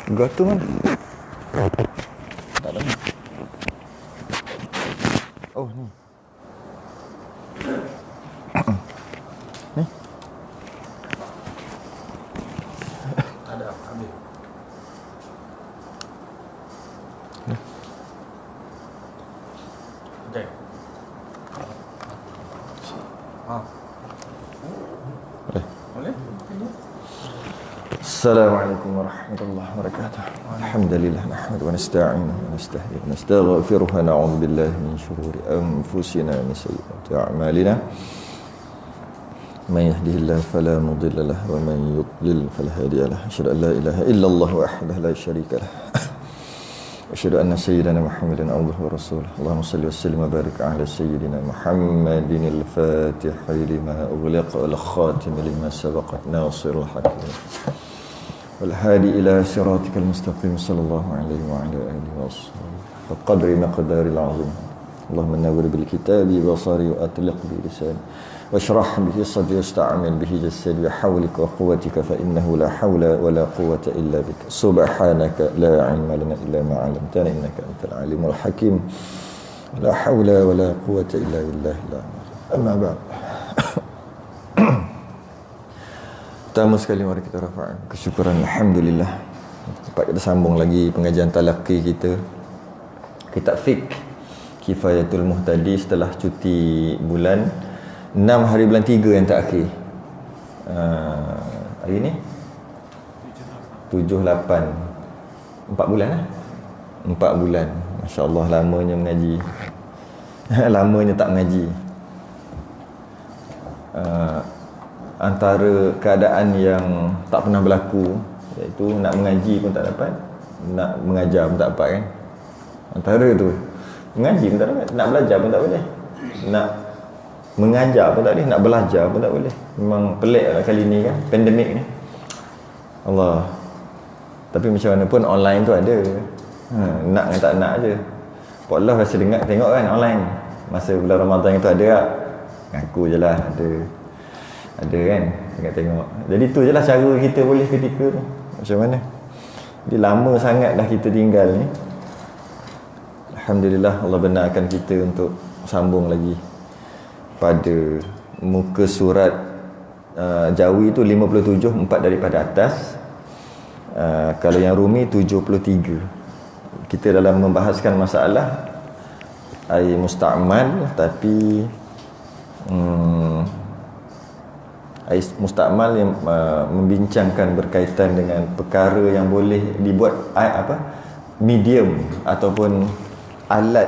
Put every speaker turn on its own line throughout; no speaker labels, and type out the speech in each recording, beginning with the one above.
Gua tu mana? Tak ada. Oh, ni. Ni.
Ada, ambil. Okey. Boleh?
Assalamualaikum warahmatullahi wabarakatuh. Alhamdulillah nahmadu wa nasta'inuhu wa nasta'hinuhu wa nastaghfiruhu wa na'udzu billahi min shururi anfusina wa min sayyiati a'malina. Man yahdihillahu fala mudilla lahu wa man yudlil fala hadiya lahu. Asyhadu an la ilaha illallah wahdahu la syarika lahu. Asyhadu anna sayyidana Muhammadan abduhu wa rasuluh. Allahumma shalli wa sallim wa barik ala sayyidina Muhammadin al-Fatih lima ughliqa wal khatim lima sabaqa nasirul hakim. والهادي إلى صراطك المستقيم صلى الله عليه وعلى آله وصحبه وقدر مقدار العظيم اللهم نور بالكتاب بصري وأطلق بلساني واشرح به صدري واستعمل به جسدي بحولك وقوتك فإنه لا حول ولا قوة إلا بك سبحانك لا علم لنا إلا ما علمتنا إنك أنت العليم الحكيم لا حول ولا قوة إلا بالله أما بعد. Pertama sekali mari kita rafa'kan kesyukuran Alhamdulillah dapat kita sambung lagi pengajian talaqi kita, kitab fiqh Kifayatul Muhtadi setelah cuti bulan 6 hari bulan 3 yang terakhir. Hari ni 7, 8 4 bulan lah 4 bulan. Masya Allah lamanya mengaji. Lamanya tak mengaji. Antara keadaan yang tak pernah berlaku, iaitu nak mengaji pun tak dapat, nak mengajar pun tak dapat kan. Antara tu mengaji pun tak dapat, nak belajar pun tak boleh, nak mengajar pun tak boleh, nak belajar pun tak boleh. Memang pelik lah kali ni kan, pandemik ni. Allah. Tapi macam mana pun online tu ada. Nak dengan tak nak je. Pak Allah rasa dengar tengok kan online. Masa bulan Ramadan itu ada tak? Ngaku je lah ada kan, tengok. Jadi tu je lah cara kita boleh ketika tu. Macam mana? Jadi lama sangat dah kita tinggal ni. Alhamdulillah Allah benarkan kita untuk sambung lagi pada muka surat Jawi tu 57, 4 daripada atas. Kalau yang Rumi 73. Kita dalam membahaskan masalah air musta'mal, tapi air mustakmal yang membincangkan berkaitan dengan perkara yang boleh dibuat medium ataupun alat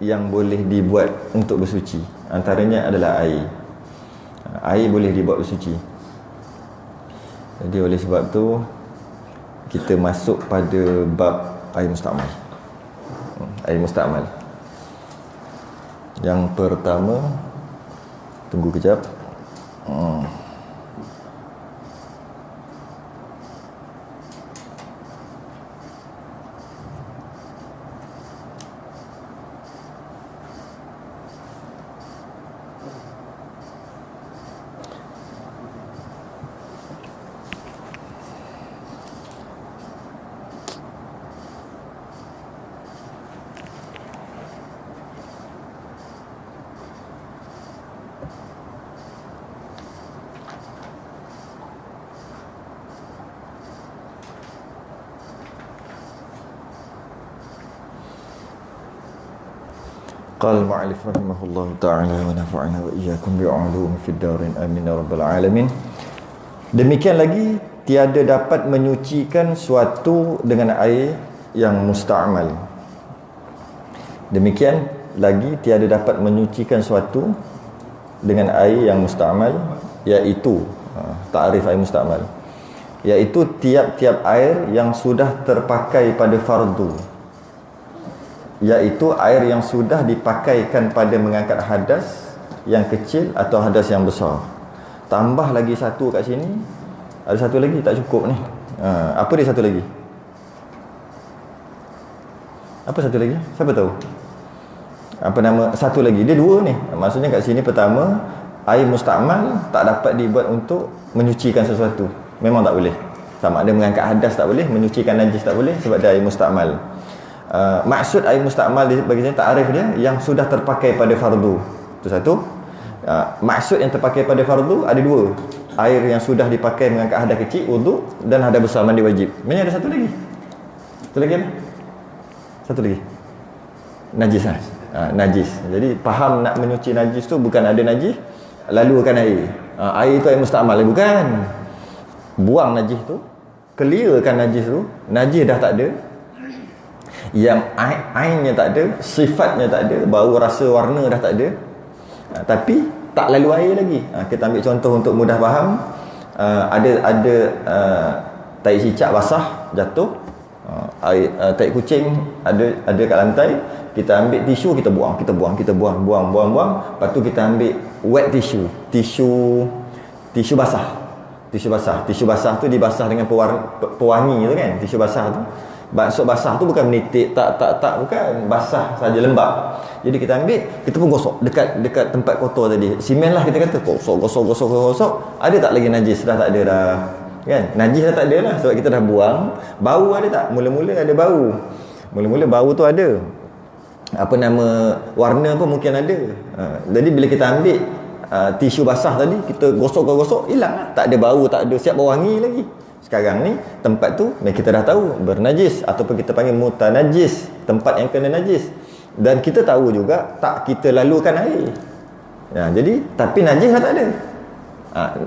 yang boleh dibuat untuk bersuci. Antaranya adalah air. Air boleh dibuat bersuci. Jadi oleh sebab tu kita masuk pada bab air mustakmal. Air mustakmal. Yang pertama, tunggu kejap. Qala al-mu'allif rahimahullahu ta'ala wa nafa'ana wa iyyakum bi'ulumi fid darin amin ya rabbal alamin. Demikian lagi tiada dapat menyucikan suatu dengan air yang musta'mal. Demikian lagi tiada dapat menyucikan suatu dengan air yang musta'mal, iaitu ta'rif air musta'mal, iaitu tiap-tiap air yang sudah terpakai pada fardu, iaitu air yang sudah dipakaikan pada mengangkat hadas yang kecil atau hadas yang besar. Tambah lagi satu kat sini. Ada satu lagi tak cukup ni. Apa dia satu lagi? Apa satu lagi? Siapa tahu? Apa nama satu lagi? Dia dua ni. Maksudnya kat sini pertama, air mustakmal tak dapat dibuat untuk menyucikan sesuatu. Memang tak boleh. Sama ada mengangkat hadas tak boleh, menyucikan najis tak boleh sebab dia air mustakmal. Maksud air mustakmal bagi saya takrif dia yang sudah terpakai pada fardu. Itu satu. Maksud yang terpakai pada fardu ada dua. Air yang sudah dipakai mengangkat hadas kecil, wuduk, dan hadas besar mandi wajib. Sebenarnya ada satu lagi. Satu lagi apa? Satu lagi. Najis lah. Najis. Jadi faham nak menyuci najis tu bukan ada najis lalukan air. Air tu air mustakmal, bukan. Buang najis tu, clearkan najis tu, najis dah tak ada. Yang ainnya tak ada, sifatnya tak ada, bau, rasa, warna dah tak ada. Tapi tak lalu air lagi. Kita ambil contoh untuk mudah faham. Ada tai cicak basah jatuh, air tai kucing ada kat lantai, kita ambil tisu, kita buang. Lepas tu kita ambil wet tisu basah. Tisu basah tu dibasah dengan pewangi tu kan. Tisu basah tu, maksud basah tu bukan menitik, tak bukan, basah saja, lembab. Jadi kita ambil, kita pun gosok dekat tempat kotor tadi. Simen lah kita kata, gosok. Ada tak lagi najis? Dah tak ada dah. Kan? Najis dah tak ada lah sebab kita dah buang. Bau ada tak? Mula-mula ada bau. Mula-mula bau tu ada. Apa nama, warna pun mungkin ada. Jadi bila kita ambil tisu basah tadi, kita gosok, hilang lah. Tak ada bau, tak ada, siap berwangi lagi. Sekarang ni tempat tu kita dah tahu bernajis, ataupun kita panggil mutanajis, tempat yang kena najis. Dan kita tahu juga tak kita lalukan air. Jadi tapi najis dah tak ada.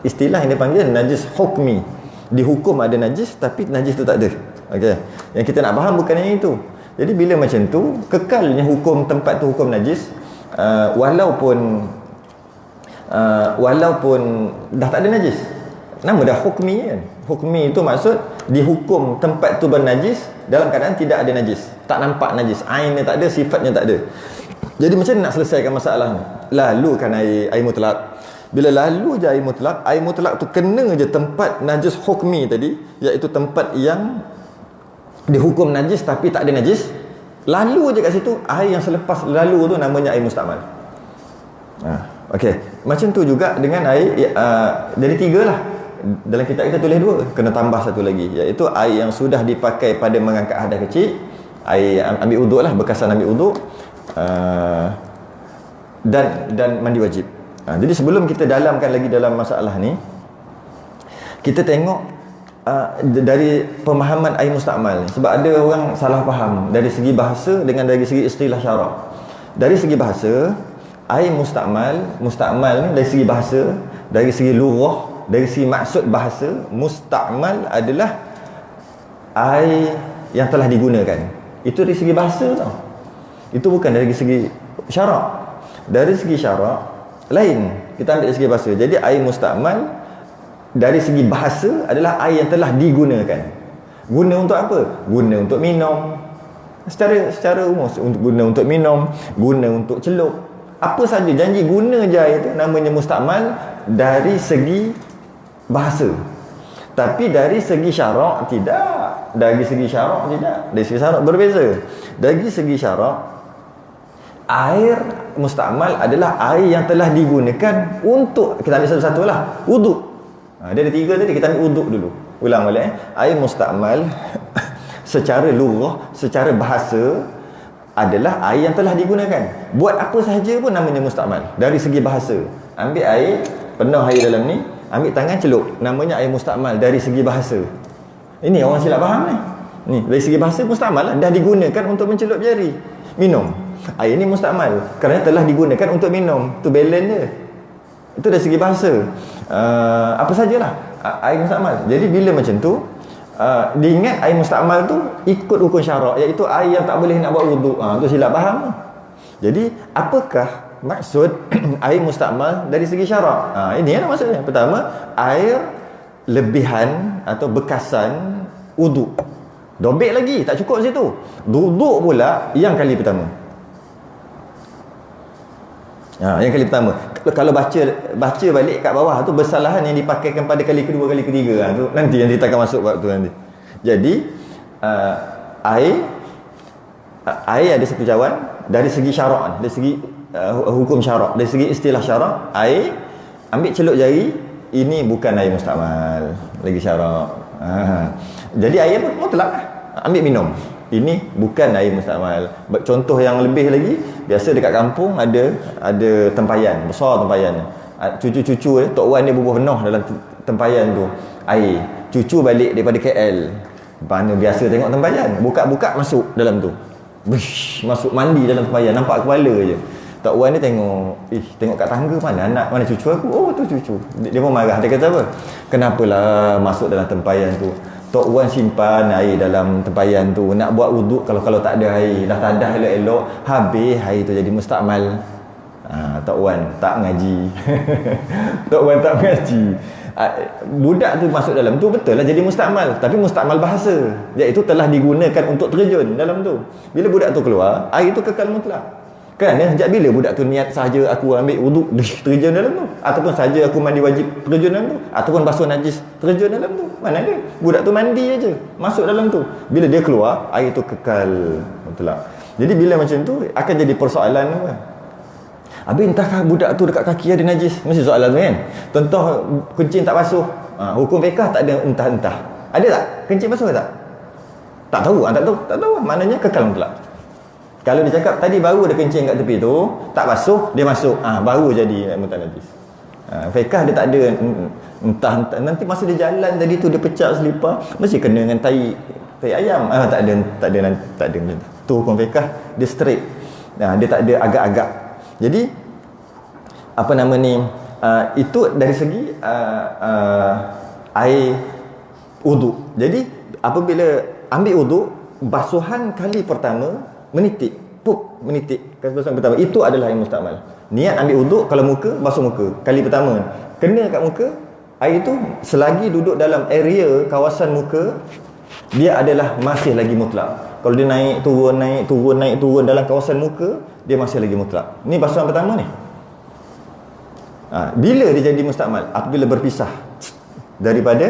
Istilah yang dipanggil najis hukmi. Dihukum ada najis tapi najis tu tak ada. Okey. Yang kita nak faham bukan yang itu. Jadi bila macam tu, kekalnya hukum tempat tu hukum najis, walaupun dah tak ada najis. Nama dah hukmi kan. Hukmi itu maksud dihukum tempat tu bernajis dalam keadaan tidak ada najis. Tak nampak najis. Ainnya tak ada, sifatnya tak ada. Jadi macam mana nak selesaikan masalah ni? Lalukan air mutlak. Bila lalu je air mutlak tu kena je tempat najis hukmi tadi, iaitu tempat yang dihukum najis tapi tak ada najis. Lalu je kat situ, air yang selepas lalu tu namanya air mustakmal. Okey. Macam tu juga dengan air, jadi 3 lah. Dalam kitab kita tulis 2, kena tambah satu lagi, iaitu air yang sudah dipakai pada mengangkat hadas kecil, air ambil uduk lah, bekasan ambil uduk, dan mandi wajib. Jadi sebelum kita dalamkan lagi dalam masalah ni, kita tengok dari pemahaman air mustakmal. Sebab ada orang salah faham dari segi bahasa dengan dari segi istilah syarak. Dari segi bahasa, air mustakmal ni dari segi bahasa, dari segi lughah, dari segi maksud bahasa, mustakmal adalah air yang telah digunakan. Itu dari segi bahasa tau. Itu bukan dari segi syarak. Dari segi syarak lain, kita ambil dari segi bahasa. Jadi air mustakmal dari segi bahasa adalah air yang telah digunakan. Guna untuk apa? Guna untuk minum. Secara umum, guna untuk minum, guna untuk celup. Apa saja, janji guna je air tu namanya mustakmal dari segi bahasa. Tapi dari segi syarak tidak. Dari segi syarak tidak. Dari segi syarak berbeza. Dari segi syarak, air mustakmal adalah air yang telah digunakan untuk, kita ambil satu-satu lah, wuduk. Dia ada 3 tadi, kita ambil wuduk dulu. Ulang balik. Air mustakmal secara lughah, secara bahasa adalah air yang telah digunakan. Buat apa sahaja pun namanya mustakmal. Dari segi bahasa, ambil air, penuh air dalam ni, ambil tangan celup, namanya air mustakmal dari segi bahasa. Ini orang silap faham ni. Ni dari segi bahasa mustakmal lah, dah digunakan untuk mencelup jari. Minum. Air ni mustakmal kerana telah digunakan untuk minum. Tu balance dia. Itu dari segi bahasa. Apa sajalah air mustakmal. Jadi bila macam tu, diingat air mustakmal tu ikut hukum syarak, iaitu air yang tak boleh nak buat wuduk. Tu silap faham. Jadi apakah maksud air mustakmal dari segi syarak? Ini lah maksudnya. Pertama, air lebihan atau bekasan wuduk. Dobek lagi, tak cukup situ. Duduk pula yang kali pertama. Yang kali pertama. Kalau baca balik kat bawah tu, bersalahan yang dipakaikan pada kali kedua, kali ketiga. Tu nanti yang kita akan masuk waktu nanti. Jadi air ada satu cawan dari segi syarak, dari segi hukum syarak, dari segi istilah syarak, air ambil celup jari, ini bukan air mustakmal lagi syarak. Jadi air pun mutlak lah. Ambil minum. Ini bukan air mustakmal. Contoh yang lebih lagi, biasa dekat kampung ada tempayan, besar tempayan. Cucu-cucu Tok Wan dia bubuh penuh dalam tempayan tu air. Cucu balik daripada KL. Mana biasa tengok tempayan, buka-buka masuk dalam tu. Masuk mandi dalam tempayan, nampak kepala je. Tok Wan dia tengok kat tangga, mana cucu aku. Oh tu cucu. Dia pun marah. Dia kata apa? Kenapalah masuk dalam tempayan tu? Tok Wan simpan air dalam tempayan tu, nak buat wuduk kalau tak ada air, dah tadah elok-elok, habis air tu jadi mustakmal. Tok Wan tak mengaji. Tok Wan tak mengaji. Budak tu masuk dalam tu betul lah jadi mustakmal, tapi mustakmal bahasa, iaitu telah digunakan untuk terjun dalam tu. Bila budak tu keluar, air tu kekal mutlak. Kerana sejak bila budak tu niat sahaja aku ambil wuduk terjun dalam tu, ataupun sahaja aku mandi wajib terjun dalam tu, ataupun basuh najis terjun dalam tu, mana ada. Budak tu mandi aja masuk dalam tu, bila dia keluar air tu kekal mutlak. Jadi bila macam tu akan jadi persoalan apa? Habis entahkah budak tu dekat kaki ada najis? Mesti soalan tu kan. Contoh kencing tak basuh. Hukum fiqh tak ada entah-entah. Ada tak? Kencing basuh ke tak? Tak tahu. Tak tahu. Maknanya kekal mutlak. Kalau dia cakap tadi baru ada kencing kat tepi tu, tak basuh, dia masuk. Baru jadi mutlak najis. Fiqh dia tak ada entah. Nanti masa dia jalan tadi tu dia pecah selipar, mesti kena dengan tai ayam. Tak ada. Tu hukum fiqh dia straight. Dia tak ada agak-agak. Jadi apa nama ni, itu dari segi air wuduk. Jadi apabila ambil wuduk, basuhan kali pertama menitik, basuhan pertama itu adalah air mustakmal. Niat ambil wuduk, kalau muka, basuh muka kali pertama, kena kat muka, air itu selagi duduk dalam area kawasan muka, dia adalah masih lagi mutlak. Kalau dia naik turun dalam kawasan muka, dia masih lagi mutlak. Ni basuhan pertama ni. Bila dia jadi mustakmal? Apabila berpisah daripada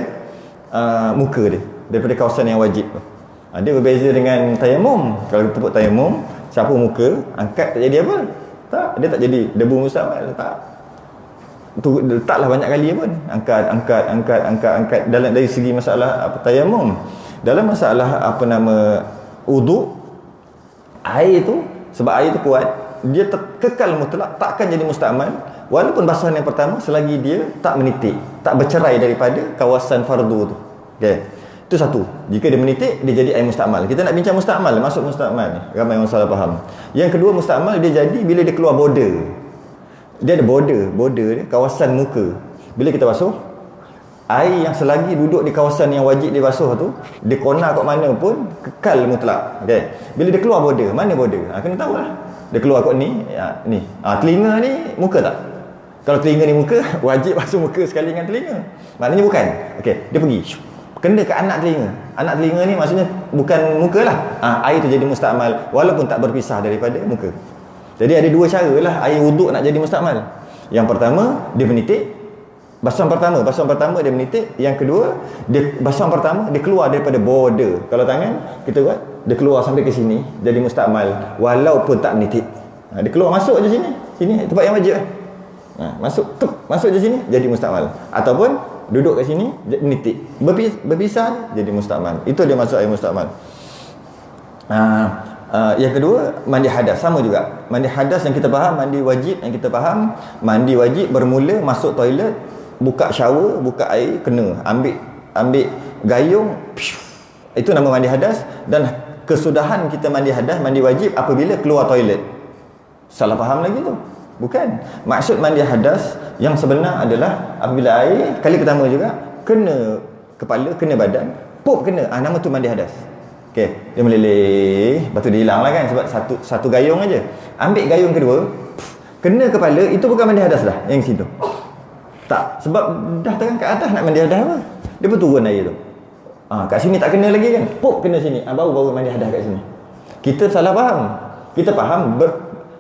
muka dia, daripada kawasan yang wajib. Dia berbeza dengan tayamum. Kalau tepuk tayamum, sapu muka, angkat tak jadi apa? Tak, dia tak jadi debu mustakmal. Tak. Tu letaklah banyak kali pun. Angkat dalam dari segi masalah tayamum. Dalam masalah wuduk, air tu, sebab air tu kuat, dia kekal mutlak, takkan jadi mustakmal walaupun basuhan yang pertama, selagi dia tak menitik, tak bercerai daripada kawasan fardu tu. Okey. Itu satu. Jika dia menitik, dia jadi air mustakmal. Kita nak bincang mustakmal, masuk mustakmal ni. Ramai orang salah faham. Yang kedua, mustakmal dia jadi bila dia keluar border. Dia ada border dia, kawasan muka. Bila kita basuh, air yang selagi duduk di kawasan yang wajib dia basuh tu, dia corner kat mana pun kekal mutlak. Okey. Bila dia keluar border, mana border? Kena tahulah. Dia keluar kat ni, ni. Telinga ni muka tak? Kalau telinga ni muka, wajib basuh muka sekali dengan telinga. Maknanya bukan. Okey, dia pergi. Kena ke anak telinga. Anak telinga ni maksudnya bukan muka lah. Air tu jadi mustakmal walaupun tak berpisah daripada muka. Jadi ada dua cara lah air wuduk nak jadi mustakmal. Yang pertama, dia menitik. Basuhan pertama dia menitik. Yang kedua, basuhan pertama dia keluar daripada border. Kalau tangan kita buat, dia keluar sampai ke sini jadi mustakmal walaupun tak menitik. Dia keluar masuk je sini tempat yang wajib. Masuk je sini jadi mustakmal. Ataupun duduk kat sini menitik, berpisah jadi mustakmal. Itu dia masuk air mustakmal. Yang kedua, mandi hadas. Sama juga, mandi hadas yang kita faham, mandi wajib yang kita faham. Mandi wajib bermula masuk toilet, buka shower, buka air, kena ambil gayung, itu nama mandi hadas. Dan kesudahan kita mandi hadas, mandi wajib apabila keluar toilet. Salah faham lagi tu. Bukan. Maksud mandi hadas yang sebenar adalah apabila air kali pertama juga kena kepala, kena badan, pop kena. Nama tu mandi hadas. Okey, dia meleleh, lepas tu dia hilang lah kan, sebab satu gayung aja. Ambil gayung kedua, kena kepala, itu bukan mandi hadas dah yang situ. Tak, sebab dah terang kat atas nak mandi hadas apa? Dia pun turun air tu. Kat sini tak kena lagi kan? Pop kena sini. Baru mandi hadas kat sini. Kita salah faham. Kita faham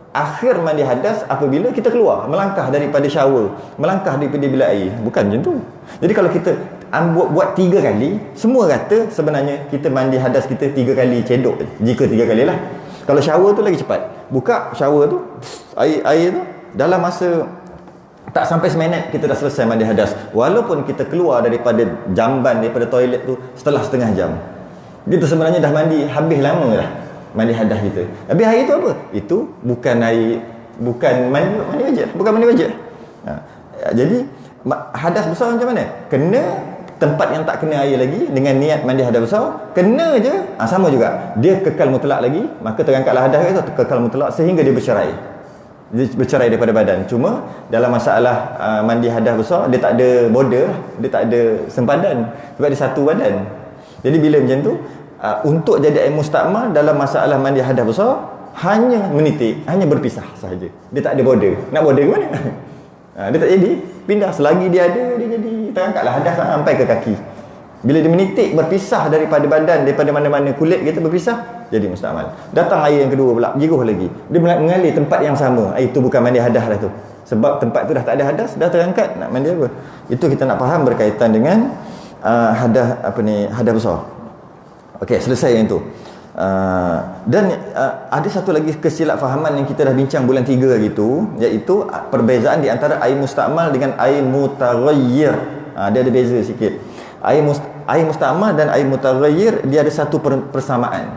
akhir mandi hadas apabila kita keluar, melangkah daripada shower, melangkah daripada bilik air. Bukan macam tu. Jadi kalau kita buat 3 kali, semua kata sebenarnya kita mandi hadas kita 3 kali cedok. Jika 3 kali lah. Kalau shower tu lagi cepat. Buka shower tu, air tu dalam masa Tak sampai seminit kita dah selesai mandi hadas. Walaupun kita keluar daripada jamban, daripada toilet tu setelah setengah jam. Kita sebenarnya dah mandi habis lama dah. Mandi hadas kita. Habis air tu apa? Itu bukan air, bukan mandi wajib, bukan mandi wajib. Jadi hadas besar macam mana? Kena tempat yang tak kena air lagi dengan niat mandi hadas besar, kena je. Sama juga. Dia kekal mutlak lagi, maka terangkatlah hadas itu kekal mutlak sehingga dia bercerai. Dia bercerai daripada badan. Cuma dalam masalah mandi hadas besar, dia tak ada border, dia tak ada sempadan sebab dia satu badan. Jadi bila macam tu, untuk jadi air mustakmal dalam masalah mandi hadas besar, hanya menitik, hanya berpisah sahaja. Dia tak ada border. Nak border ke mana? Dia tak jadi. Pindah selagi dia ada, dia jadi terangkatlah hadas sampai ke kaki. Bila dia menitik berpisah daripada badan, daripada mana-mana kulit kita berpisah, jadi mustakmal. Datang air yang kedua pula, jiruh lagi. Dia mengalir tempat yang sama. Itu bukan mandi hadas dah tu. Sebab tempat tu dah tak ada hadas, dah terangkat, nak mandi apa? Itu kita nak faham berkaitan dengan hadas besar. Okey, selesai yang tu. Dan ada satu lagi kesilapfahaman yang kita dah bincang bulan 3 hari tu, iaitu perbezaan di antara air mustakmal dengan air mutaghayyir. Dia ada beza sikit. Air mustakmal dan air mutaghayyir, dia ada satu persamaan,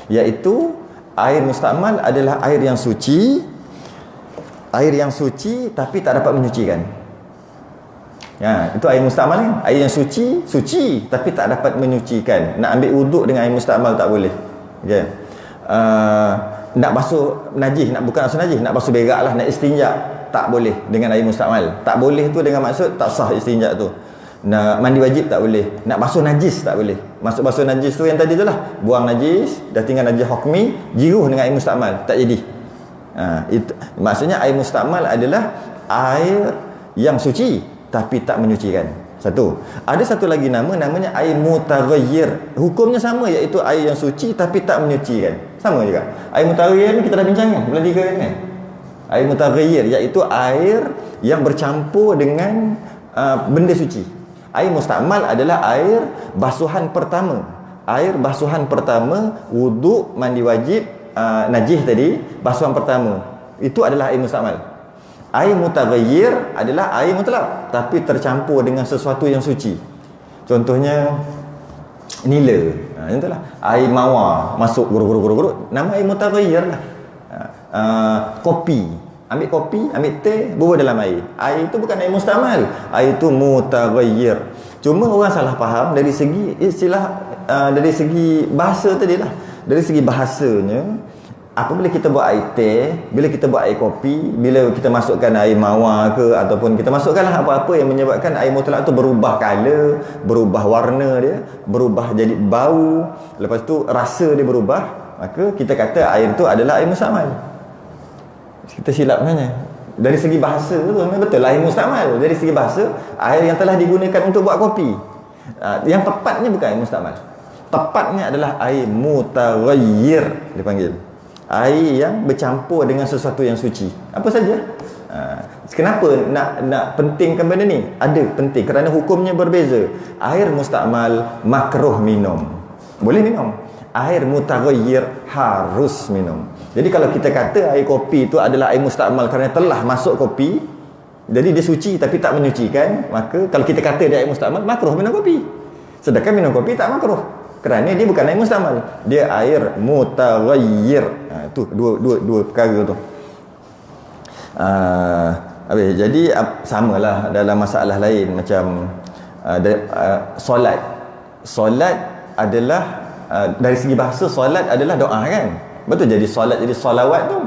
iaitu air mustakmal adalah air yang suci tapi tak dapat menyucikan. Itu air mustakmal kan? Air yang suci tapi tak dapat menyucikan. Nak ambil wuduk dengan air mustakmal tak boleh. Okay. Nak basuh najis, nak bukan basuh najis, nak basuh berak lah, nak istinja, tak boleh dengan air mustakmal. Tak boleh tu dengan maksud tak sah istinja tu. Nak mandi wajib tak boleh. Nak basuh najis tak boleh. Maksud basuh najis tu yang tadi tu lah, buang najis, dah tinggal najis hukmi, jiruh dengan air mustakmal, tak jadi. Itu maksudnya air mustakmal adalah air yang suci tapi tak menyucikan. Satu. Ada satu lagi namanya air mutaghayyir. Hukumnya sama, iaitu air yang suci tapi tak menyucikan. Sama juga. Air mutaghayyir ni kita dah bincang kan? Bulan 3 kan? Air mutaghayyir iaitu air yang bercampur dengan benda suci. Air mustakmal adalah air basuhan pertama. Air basuhan pertama wuduk, mandi wajib, najis tadi, basuhan pertama. Itu adalah air mustakmal. Air mutaghayyir adalah air mutlak tapi tercampur dengan sesuatu yang suci. Contohnya nila. Contohlah air mawar masuk guruk-guruk, nama air mutaghayyir lah. Kopi, ambil kopi, ambil teh, bubuh dalam air. Air itu bukan air mustakmal, air itu mutaghayyir. Cuma orang salah faham dari segi istilah, dari segi bahasa tadi lah. Dari segi bahasanya, apabila kita buat air teh, bila kita buat air kopi, bila kita masukkan air mawar ke, ataupun kita masukkanlah apa-apa yang menyebabkan air mutlak tu berubah color, berubah warna dia, berubah jadi bau, lepas tu rasa dia berubah, maka kita kata air tu adalah air mustakmal. Kita silap sebenarnya. Dari segi bahasa tu memang betul lah air mustakmal. Dari segi bahasa, air yang telah digunakan untuk buat kopi. Yang tepatnya bukan air mustakmal. Tepatnya adalah air mutaghayyir dipanggil. Air yang bercampur dengan sesuatu yang suci. Apa saja. Kenapa nak pentingkan benda ni? Ada penting kerana hukumnya berbeza. Air mustakmal makruh minum, boleh minum. Air mutaghayyir harus minum. Jadi kalau kita kata air kopi itu adalah air mustakmal kerana telah masuk kopi, jadi dia suci tapi tak menyucikan, maka kalau kita kata dia air mustakmal, makruh minum kopi. Sedangkan minum kopi tak makruh kerana dia bukan air mustakmal, dia air mutaghayyir. Tu dua perkara tu. Jadi samalah dalam masalah lain macam solat adalah dari segi bahasa solat adalah doa kan, betul. Jadi solat, jadi solawat tu,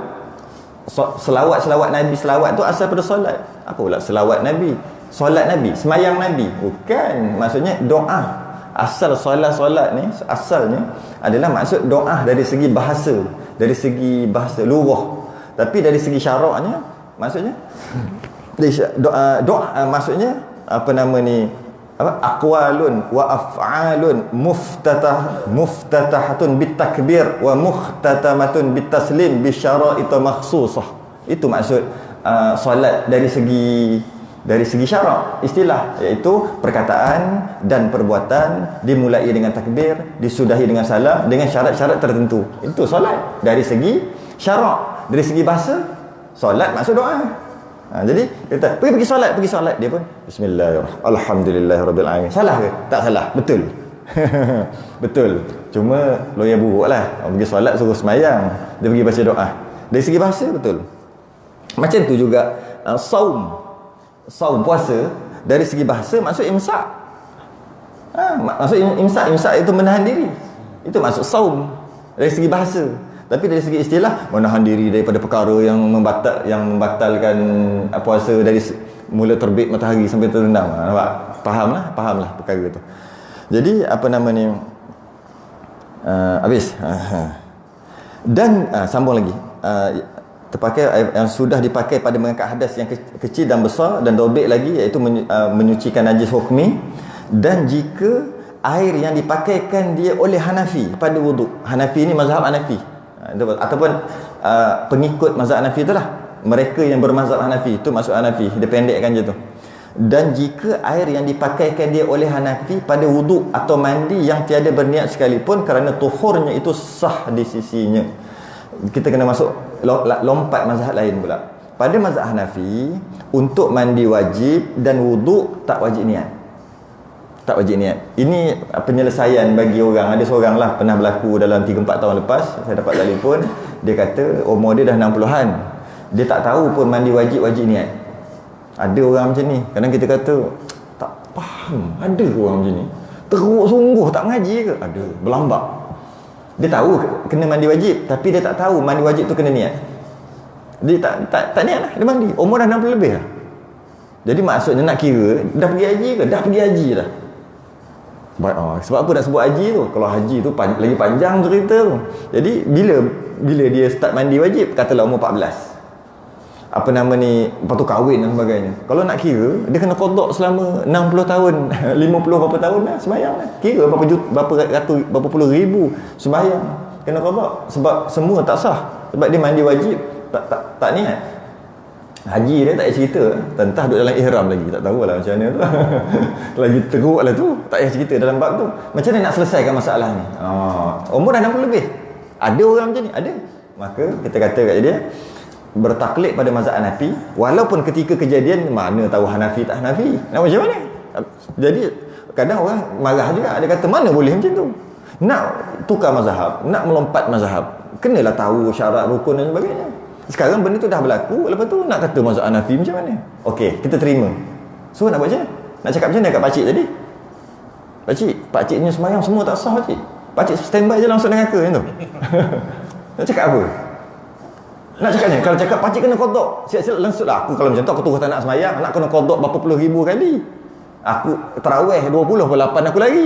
selawat Nabi, selawat tu asal pada solat. Apa pula selawat Nabi, solat Nabi, semayang Nabi? Bukan, maksudnya doa. Asal solat ni asalnya adalah maksud doa dari segi bahasa, dari segi bahasa lughah. Tapi dari segi syaraknya maksudnya doa maksudnya apa nama ni, aqwalun wa af'alun muftatahatun bitakbir wa muhtatamatun bitaslim bisyara'it makhsusah. Itu maksud solat dari segi syarak, istilah, iaitu perkataan dan perbuatan dimulai dengan takbir, disudahi dengan salam dengan syarat-syarat tertentu. Itu solat dari segi syarak. Dari segi bahasa, solat maksud doa. Jadi kita pergi solat dia pun bismillahirrahmanirrahim alhamdulillahirabbil alamin. Salah ke? Tak salah, betul. Betul. Cuma loya buruklah. Pergi solat suruh semayang, dia pergi baca doa. Dari segi bahasa betul. Macam tu juga saum puasa, dari segi bahasa maksud imsak. Maksud imsak itu menahan diri. Itu maksud saum dari segi bahasa. Tapi dari segi istilah, menahan diri daripada perkara yang membatalkan puasa dari mula terbit matahari sampai terbenam. Nampak? Fahamlah perkara itu. Jadi apa nama ni, habis. Dan sambung lagi. Terpakai yang sudah dipakai pada mengangkat hadas yang kecil dan besar, dan dobek lagi, iaitu menyucikan najis hukmi. Dan jika air yang dipakaikan dia oleh Hanafi pada wuduk. Hanafi ni mazhab Hanafi, ataupun pengikut mazhab Hanafi itulah, mereka yang bermazhab Hanafi itu masuk Hanafi, dia pendekkan je tu. Dan jika air yang dipakaikan dia oleh Hanafi pada wuduk atau mandi yang tiada berniat sekalipun, kerana tuhurnya itu sah di sisinya. Kita kena masuk lompat mazhab lain pula. Pada mazhab Hanafi, untuk mandi wajib dan wuduk tak wajib niat. Tak wajib niat. Ini penyelesaian bagi orang. Ada seorang lah pernah berlaku dalam 3-4 tahun lepas, saya dapat telefon, dia kata umur dia dah 60-an, dia tak tahu pun mandi wajib niat. Ada orang macam ni. Kadang kita kata tak faham, ada orang macam ni, teruk sungguh, tak mengaji ke? Ada, berlambak. Dia tahu kena mandi wajib, tapi dia tak tahu mandi wajib tu kena niat. Dia tak niat lah, dia mandi. Umur dah 60 lebih lah. Jadi maksudnya nak kira dah pergi haji ke? Dah pergi haji dah. Sebab apa nak sebut haji tu? Kalau haji tu lagi panjang cerita tu. Jadi bila dia start mandi wajib, katalah umur 14, apa nama ni, lepas tu kahwin dan sebagainya. Kalau nak kira, dia kena qada selama 60 tahun 50 berapa tahun lah sembahyang lah. Kira berapa puluh ribu sembahyang kena qada. Sebab semua tak sah, sebab dia mandi wajib tak niat. Haji dia tak payah cerita, tentah duduk dalam ihram lagi, tak tahulah macam mana tu. Lagi teruk lah tu, tak payah cerita dalam bab tu. Macam mana nak selesaikan masalah ni? Umur dah 60 lebih, ada orang macam ni? Ada. Maka kita kata kat dia, bertaklid pada mazhab Hanafi, walaupun ketika kejadian mana tahu Hanafi tak Hanafi, nak macam mana? Jadi kadang orang marah juga, dia kata mana boleh macam tu. Nak tukar mazhab, nak melompat mazhab, kenalah tahu syarat, rukun dan sebagainya. Sekarang benda tu dah berlaku, lepas tu nak kata mazhab Hanafi macam mana? Okey, kita terima. So nak buat macam mana? Nak cakap macam mana kat pakcik tadi? Pakciknya sembahyang semua tak sah pakcik. Pakcik standby je langsung dengan neraka macam tu. Nak cakap apa? Nak cakap macam, kalau cakap pakcik kena qada, siap-siap langsung lah. Aku kalau macam tu, aku terus tak nak sembahyang, nak kena qada berapa puluh ribu kali. Aku tarawih 20 ke 8 aku lagi.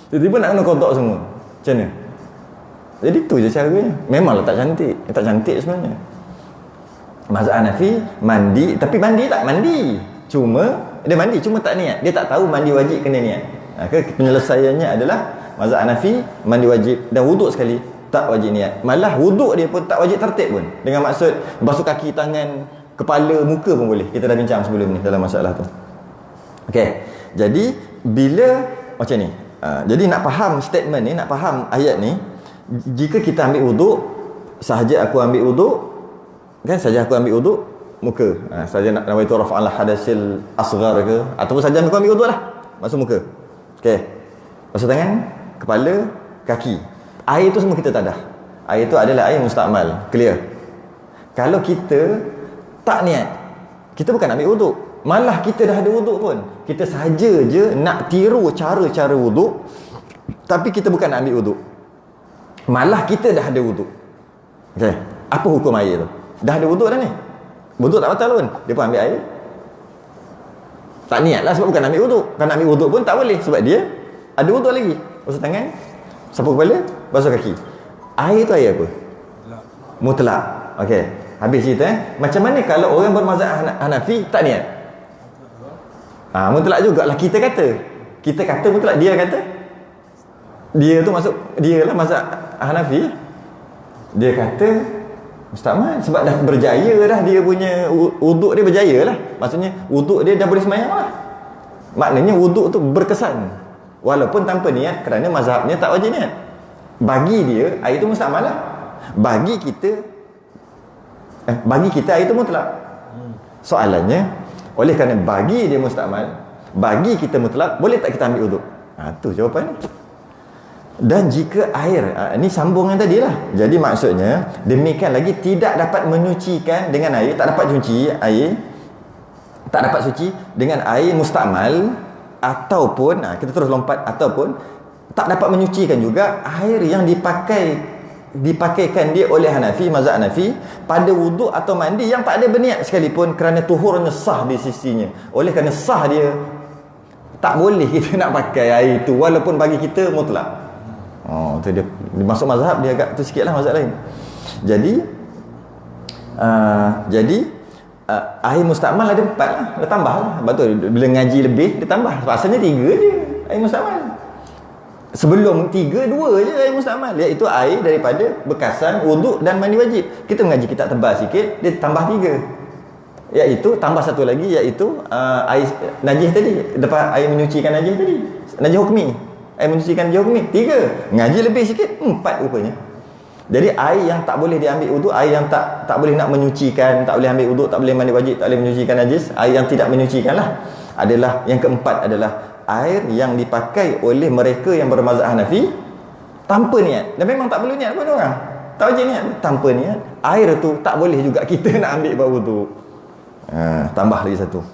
Tiba-tiba nak kena qada semua. Macam mana? Jadi tu je caranya. Memanglah tak cantik. Tak cantik sebenarnya. Mazhab Hanafi mandi, tapi mandi tak mandi. Cuma dia mandi cuma tak niat. Dia tak tahu mandi wajib kena niat. Penyelesaiannya adalah mazhab Hanafi mandi wajib dan wuduk sekali tak wajib niat. Malah wuduk dia pun tak wajib tertib pun. Dengan maksud basuh kaki, tangan, kepala, muka pun boleh. Kita dah bincang sebelum ni dalam masalah tu. Okey. Jadi bila macam ni. Jadi nak faham statement ni, nak faham ayat ni, jika kita ambil wuduk, sahaja aku ambil wuduk, kan, saja aku ambil wuduk muka, saja nak nawaitu rafa'al hadasil asghar ke, ataupun saja aku ambil wuduk lah, masuk muka. Okey, basuh tangan, kepala, kaki. Air tu semua kita tadah. Air tu adalah air mustakmal, clear. Kalau kita tak niat, kita bukan ambil wuduk, malah kita dah ada wuduk pun, kita sahaja je nak tiru cara-cara wuduk, tapi kita bukan nak ambil wuduk, malah kita dah ada wuduk. Okey, apa hukum air tu? Dah ada wuduk dah ni. Wuduk tak batal pun. Dia pun ambil air. Tak niat lah sebab bukan ambil wuduk. Kalau nak ambil wuduk pun tak boleh sebab dia ada wuduk lagi. Basuh tangan, sapu kepala, basuh kaki. Air tu air apa? Mutlak. Okey, habis cerita Macam mana kalau orang bermazhab Hanafi tak niat? Mutlak jugalah kita kata. Kita kata mutlak, dia kata dia tu masuk, dia lah mazhab Hanafi. Dia kata mustakmal sebab dah berjaya dah, dia punya wuduk dia berjaya lah. Maksudnya wuduk dia dah boleh sembahyang lah. Maknanya wuduk tu berkesan walaupun tanpa niat, kerana mazhabnya tak wajib niat. Bagi dia air tu mustakmal lah. Bagi kita air tu mutlak. Soalannya, oleh kerana bagi dia mustakmal, bagi kita mutlak, boleh tak kita ambil wuduk? Tu jawapan ni. Dan jika air, ni sambungan tadi lah. Jadi maksudnya, demikian lagi tidak dapat menyucikan dengan air, tak dapat cuci air, tak dapat suci dengan air mustakmal, ataupun, kita terus lompat, ataupun tak dapat menyucikan juga air yang dipakaikan dia oleh Hanafi, mazhab Hanafi pada wuduk atau mandi yang tak ada berniat sekalipun, kerana tuhurnya sah di sisinya. Oleh kerana sah dia, tak boleh kita nak pakai air itu walaupun bagi kita mutlak. Tu dia masuk mazhab dia agak tu sikitlah mazhab lain. Jadi air mustakmal ada 4 lah, dia tambah lah. Sebab tu bila ngaji lebih dia tambah. Asalnya 3 je air mustakmal. Sebelum 3, 2 je air mustakmal, iaitu air daripada bekasan wuduk dan mandi wajib. Kita mengaji kitab tebal sikit, dia tambah 3, iaitu tambah satu lagi, iaitu air najis tadi, depan air menyucikan najis tadi, najis hukmi, air menyucikan najis hukmi 3, ngaji lebih sikit 4 rupanya. Jadi air yang tak boleh diambil wuduk, air yang tak boleh nak menyucikan, tak boleh ambil wuduk, tak boleh mandi wajib, tak boleh menyucikan najis, air yang tidak menyucikan lah, adalah yang keempat, adalah air yang dipakai oleh mereka yang bermazhab Hanafi tanpa niat. Dan memang tak perlu niat pun orang, tak wajib niat, tanpa niat. Air tu tak boleh juga kita nak ambil buat wuduk. Tambah lagi satu.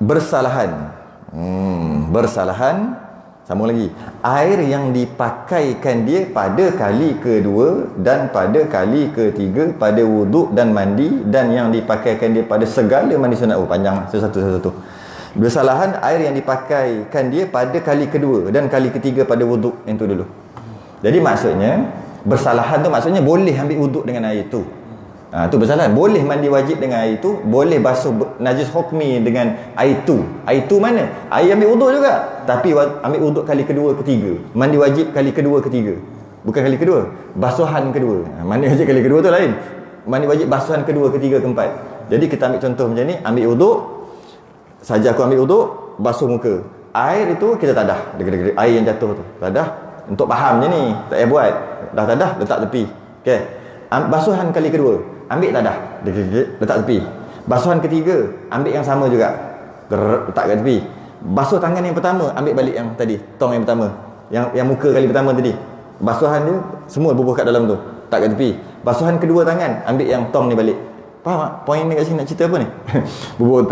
Bersalahan. Bersalahan. Sambung lagi. Air yang dipakaikan dia pada kali kedua dan pada kali ketiga pada wuduk dan mandi, dan yang dipakaikan dia pada segala mandi sunat. Panjang satu-satu. Bersalahan air yang dipakaikan dia pada kali kedua dan kali ketiga pada wuduk. Yang tu dulu. Jadi maksudnya, bersalahan tu maksudnya boleh ambil wuduk dengan air tu. Tu bersalahan. Boleh mandi wajib dengan air tu, boleh basuh najis hukmi dengan air tu. Air tu mana? Air ambil wuduk juga, tapi ambil wuduk kali kedua, ketiga. Mandi wajib kali kedua, ketiga. Bukan kali kedua, basuhan kedua. Mandi wajib kali kedua tu lain. Mandi wajib basuhan kedua, ketiga, keempat. Jadi kita ambil contoh macam ni, ambil wuduk, saja aku ambil wuduk, basuh muka. Air itu kita tadah, air yang jatuh tu tadah. Untuk faham je ni, tak payah buat. Dah tadah, letak tepi. Okey. Basuhan kali kedua, ambil tadah, letak tepi. Basuhan ketiga, ambil yang sama juga, letak kat tepi. Basuh tangan yang pertama, ambil balik yang tadi, tong yang pertama, yang muka kali pertama tadi. Basuhan dia semua bubuh kat dalam tu, letak kat tepi. Basuhan kedua tangan, ambil yang tong ni balik. Faham tak? Poin ni kat sini nak cerita apa ni? Bubuh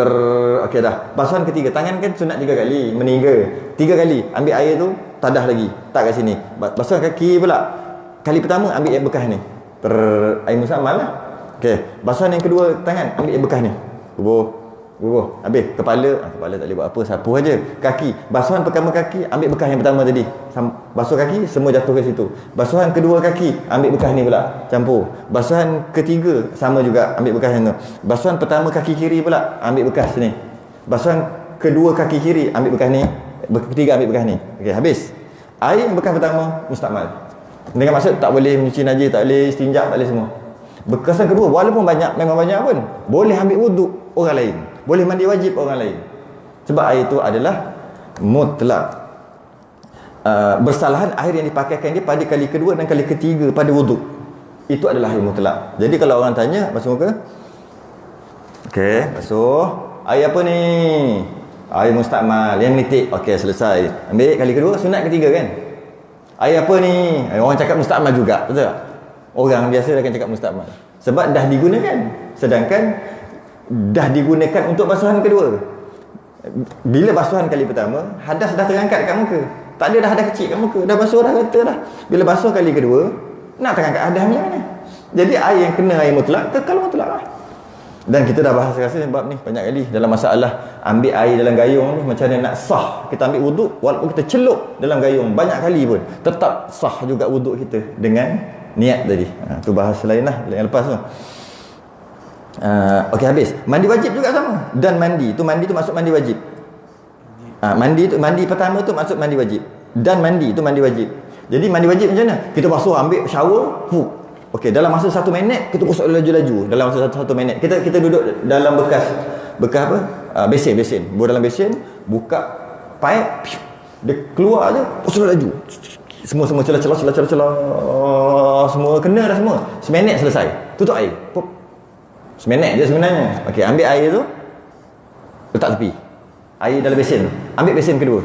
okey dah. Basuhan ketiga, tangan kan sunat 3 kali, meninggal 3 kali, ambil air tu, tadah lagi, tak kat sini. Basuhan kaki pula, kali pertama ambil yang bekas ni, air mustakmal lah. Okey, basuhan yang kedua tangan, ambil yang bekas ni, bubuh, habis. Kepala tak boleh buat apa, sapu aja. Kaki, basuhan pertama kaki, ambil bekas yang pertama tadi, basuh kaki, semua jatuh ke situ. Basuhan kedua kaki, ambil bekas ni pula, campur. Basuhan ketiga, sama juga, ambil bekas yang tu. Basuhan pertama kaki kiri pula, ambil bekas ni. Basuhan kedua kaki kiri, ambil bekas ni. Ketiga ambil bekas ni. Okey, habis. Air yang bekas pertama mustakmal. Dengan maksud tak boleh mencuci najis, tak boleh istinja, tak boleh semua. Bekasan kedua walaupun banyak, memang banyak pun, boleh ambil wuduk orang lain, boleh mandi wajib orang lain. Sebab air itu adalah mutlak. Bersalahan air yang dipakaikan dia pada kali kedua dan kali ketiga pada wuduk, itu adalah air mutlak. Jadi kalau orang tanya, basuh muka, okey, basuh. Air apa ni? Air mustakmal yang menitik. Okey, selesai. Ambil kali kedua, sunat ketiga kan? Air apa ni? Orang cakap mustakmal juga, betul tak? Orang biasa akan cakap mustakmal sebab dah digunakan. Sedangkan dah digunakan untuk basuhan kedua. Bila basuhan kali pertama, hadas dah terangkat kat muka, tak ada dah hadas kecil kat muka, dah basuh dah rata dah. Bila basuh kali kedua, nak terangkat hadas macam mana? Jadi air yang kena air mutlak, kekal mutlak lah. Dan kita dah bahas rasa sebab ni banyak kali dalam masalah ambil air dalam gayung ni, macam mana nak sah kita ambil wuduk walaupun kita celup dalam gayung banyak kali pun tetap sah juga wuduk kita dengan niat tadi. Tu bahas lain lah yang lepas tu. Okey, habis. Mandi wajib juga sama. Dan mandi tu masuk mandi wajib. Mandi pertama tu masuk mandi wajib. Dan mandi tu mandi wajib. Jadi mandi wajib macam mana? Kita basuh, ambil shower, okey, dalam masa 1 minit kita gosok laju-laju. Dalam masa 1 minit kita duduk dalam bekas apa? Besin. Buat dalam besin, buka pipe, dia keluar je, gosok laju. Semua celah, semua kena dah semua. Seminit selesai. Tutup air. Pop. Seminit je sebenarnya. Okey, ambil air tu. Letak tepi. Air dalam besen tu. Ambil besen kedua.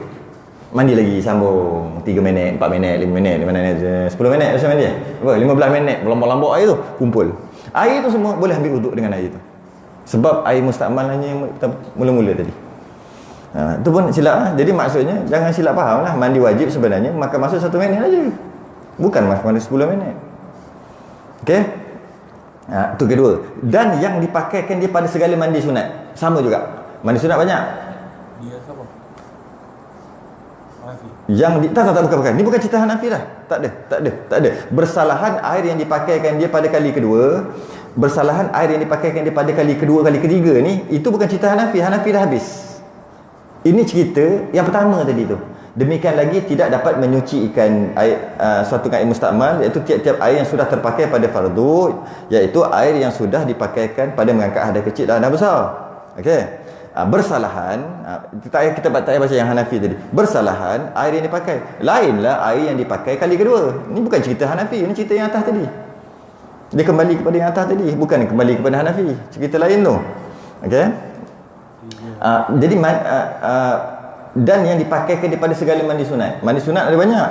Mandi lagi, sambung 3 minit, 4 minit, 5 minit, 5 minit, 10 minit macam mandi. Apa? 15 minit berlambak-lambak air tu, kumpul. Air tu semua boleh ambil wuduk dengan air tu. Sebab air mustakmal hanya mula-mula tadi. Itu pun silap lah. Jadi maksudnya jangan silap faham lah. Mandi wajib sebenarnya maka masa 1 minit aja. Bukan masa 10 minit. Okey. Itu kedua. Dan yang dipakaikan dia pada segala mandi sunat. Sama juga. Mandi sunat banyak.
Dia siapa? Hanafi.
Yang bukan. Ni bukan cerita Hanafi dah. Tak ada. Bersalahan air yang dipakaikan dia pada kali kedua. Bersalahan air yang dipakaikan dia pada kali kedua, kali ketiga ni, itu bukan cerita Hanafi. Hanafi dah habis. Ini cerita yang pertama tadi tu. Demikian lagi tidak dapat menyucikan air, suatu air mustakmal, iaitu tiap-tiap air yang sudah terpakai pada fardu, iaitu air yang sudah dipakaikan pada mengangkat hadas kecil dan hadas besar. Okey. Bersalahan, kita tak baca yang Hanafi tadi. Bersalahan air yang dipakai. Lainlah air yang dipakai kali kedua. Ini bukan cerita Hanafi, ini cerita yang atas tadi. Dia kembali kepada yang atas tadi, bukan kembali kepada Hanafi. Cerita lain tu. Okey. Jadi dan yang dipakaikan daripada segala mandi sunat. Mandi sunat ada banyak.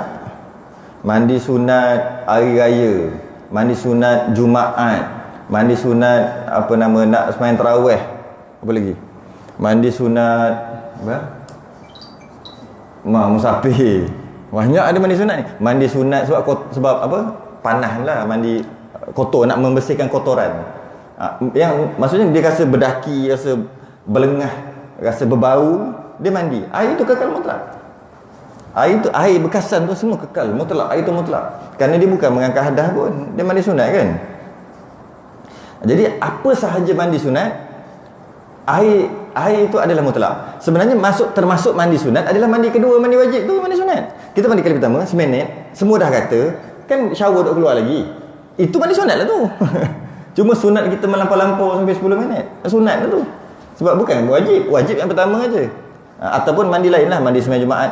Mandi sunat hari raya, mandi sunat Jumaat, mandi sunat nak sembahyang tarawih. Apa lagi? Mandi sunat musafir. Banyak ada mandi sunat ni. Mandi sunat sebab apa? Panas lah, mandi kotor, nak membersihkan kotoran. Yang maksudnya dia rasa berdaki, rasa berlengah, rasa berbau, dia mandi. Air itu kekal mutlak. Air bekasan tu semua kekal mutlak. Air itu mutlak. Kerana dia bukan mengangkat hadas pun, dia mandi sunat kan. Jadi apa sahaja mandi sunat, air itu adalah mutlak. Sebenarnya termasuk mandi sunat adalah mandi kedua, mandi wajib tu mandi sunat. Kita mandi kali pertama, seminit, semua dah kata, kan shower duk keluar lagi. Itu mandi sunat lah tu. Cuma sunat kita melampau-lampau sampai 10 minit. Sunat lah tu. Sebab bukan wajib yang pertama aja. Ataupun mandi lain lah, mandi sembahyang Jumaat,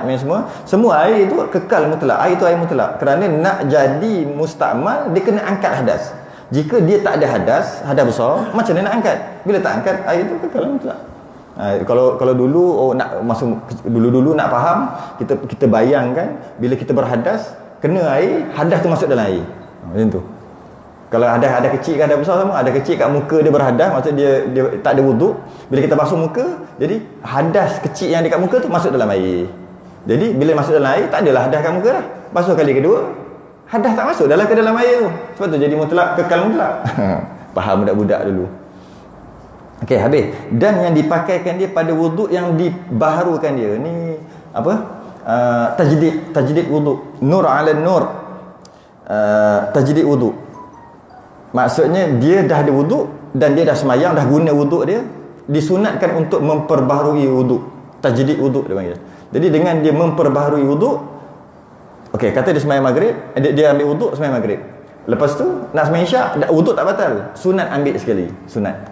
semua air itu kekal mutlak. Air itu air mutlak. Kerana nak jadi mustakmal, dia kena angkat hadas. Jika dia tak ada hadas besar, macam mana nak angkat? Bila tak angkat, air itu kekal mutlak. Kalau dulu nak masuk dulu nak faham, kita bayangkan bila kita berhadas, kena air, hadas tu masuk dalam air. Macam tu. Kalau ada kecil ke ada besar sama, ada kecil kat muka dia berhadas, maksud dia tak ada wuduk. Bila kita basuh muka, jadi hadas kecil yang dekat muka tu masuk dalam air. Jadi bila masuk dalam air, tak adalah hadas kat muka dah. Basuh kali kedua, hadas tak masuk ke dalam air tu. Sebab tu jadi mutlak, kekal mutlak. Faham budak-budak dulu. Okey, habis. Dan yang dipakaikan dia pada wuduk yang dibaharukan dia. Ni apa? Tajdid wuduk. Nur ala nur. Tajdid wuduk. Maksudnya dia dah ada wuduk dan dia dah semayang, dah guna wuduk dia, disunatkan untuk memperbaharui wuduk. Tajdid wuduk dia panggil. Jadi dengan dia memperbaharui wuduk, okey, kata dia semayang maghrib, dia ambil wuduk semayang maghrib. Lepas tu nak semayang isyak, wuduk tak batal. Sunat ambil sekali, sunat.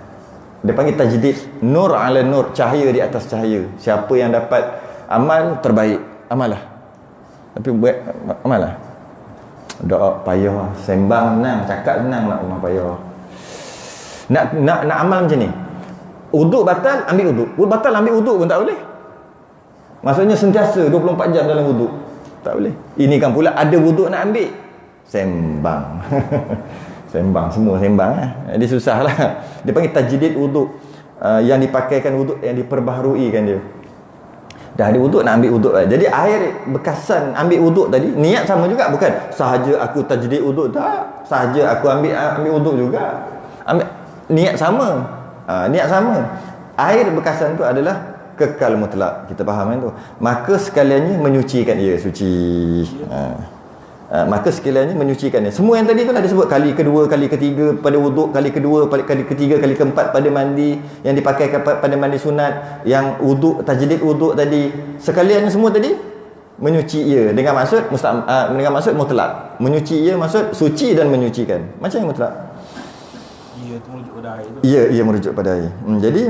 Dia panggil tajdid, nur ala nur, cahaya di atas cahaya. Siapa yang dapat amal terbaik, amal lah. Tapi buat amal lah. Doa payah, sembang senang, cakap senang nak rumah payah. Nak amal macam ni. Wuduk batal, ambil wuduk. Batal ambil wuduk pun tak boleh. Maksudnya sentiasa 24 jam dalam wuduk. Tak boleh. Ini kan pula ada wuduk nak ambil. Sembang. Sembang, semua sembang lah. Dia susah lah. Dia panggil tajdid wuduk. Yang dipakaikan wuduk, yang diperbaharuikan dia. Dah ada wuduk, nak ambil wuduk lah. Jadi air bekasan ambil wuduk tadi, niat sama juga. Bukan sahaja aku tajdid wuduk, tak. Sahaja aku ambil wuduk juga. Niat sama. Niat sama. Air bekasan tu adalah kekal mutlak. Kita faham kan tu. Maka sekaliannya menyucikan ia suci. Maka sekaliannya menyucikan dia. Semua yang tadi tu dah disebut. Kali kedua, kali ketiga pada wuduk, kali kedua, kali ketiga, kali keempat pada mandi, yang dipakai pada mandi sunat, yang wuduk, tajdid wuduk tadi, sekaliannya semua tadi menyuci ia dengan maksud dengan maksud mutlak. Menyuci ia maksud suci dan menyucikan. Macam yang mutlak.
Ia tu merujuk pada air tu.
Ia merujuk pada air. Jadi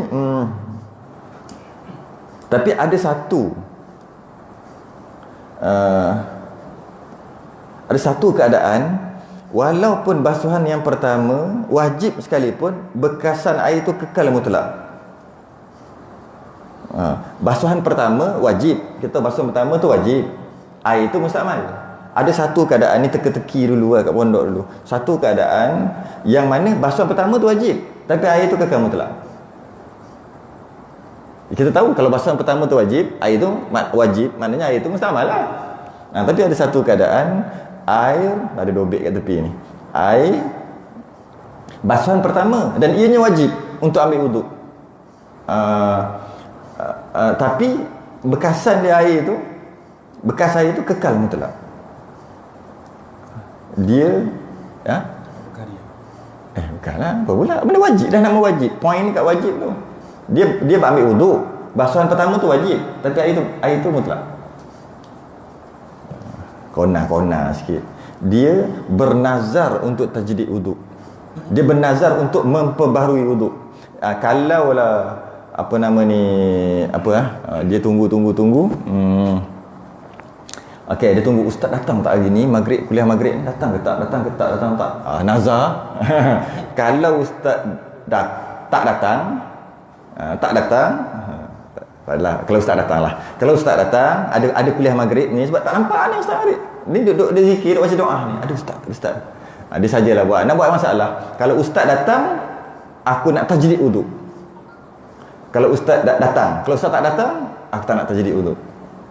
tapi ada satu Ada satu keadaan, walaupun basuhan yang pertama wajib sekalipun, bekasan air itu kekal mutlak. Basuhan pertama wajib, kita basuhan pertama tu wajib, air itu mustakmal. Ada satu keadaan ni, teka-teki dulu kat pondok dulu. Satu keadaan yang mana basuhan pertama tu wajib, tapi air itu kekal mutlak. Kita tahu kalau basuhan pertama tu wajib, air itu wajib, maknanya air itu mustakmal lah. Tapi ada satu keadaan, air, ada dobek kat tepi ni, air basuhan pertama dan ianya wajib untuk ambil wuduk. Tapi bekasan dia air itu, bekas air itu kekal mutlak. Dia bukanlah apa pula, benda wajib dah, nama wajib. Poin ni kat wajib tu, dia ambil wuduk, basuhan pertama tu wajib, tapi air itu mutlak. Kona sikit, dia bernazar untuk tajdid wuduk, dia bernazar untuk memperbaharui wuduk. Kalaulah apa nama ni, dia tunggu. Okey, dia tunggu ustaz datang tak hari ni, kuliah maghrib ni, datang ke tak, nazar. Kalau ustaz tak datang, kalau ustaz datang lah. Kalau ustaz datang, ada kuliah maghrib ni, sebab tak nampak ni ustaz maghrib ni, duduk dia zikir, duduk baca doa ni, ada ustaz. Dia sajalah nak buat masalah. Kalau ustaz datang, aku nak tajdid wuduk. Kalau ustaz datang, kalau ustaz tak datang, aku tak nak tajdid wuduk.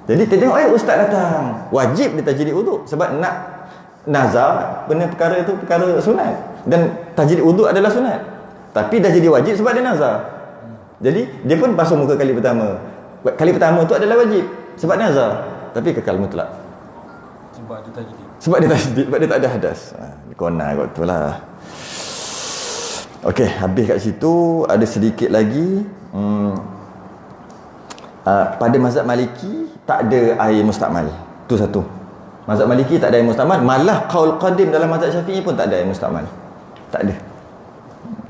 Jadi kita tengok, ustaz datang, wajib dia tajdid wuduk, sebab nak nazar, perkara itu perkara sunat, dan tajdid wuduk adalah sunat, tapi dah jadi wajib sebab dia nazar. Jadi dia pun basuh muka kali pertama. Kali pertama tu adalah wajib sebab nazar, tapi kekal mutlak sebab dia tajdid, sebab dia tak ada hadas. Kona kot tu lah. Okey, habis kat situ. Ada sedikit lagi, pada mazhab Maliki tak ada air mustakmal. Tu satu. Mazhab Maliki tak ada air mustakmal, malah qaul qadim dalam mazhab Syafi'i pun tak ada air mustakmal. Tak ada.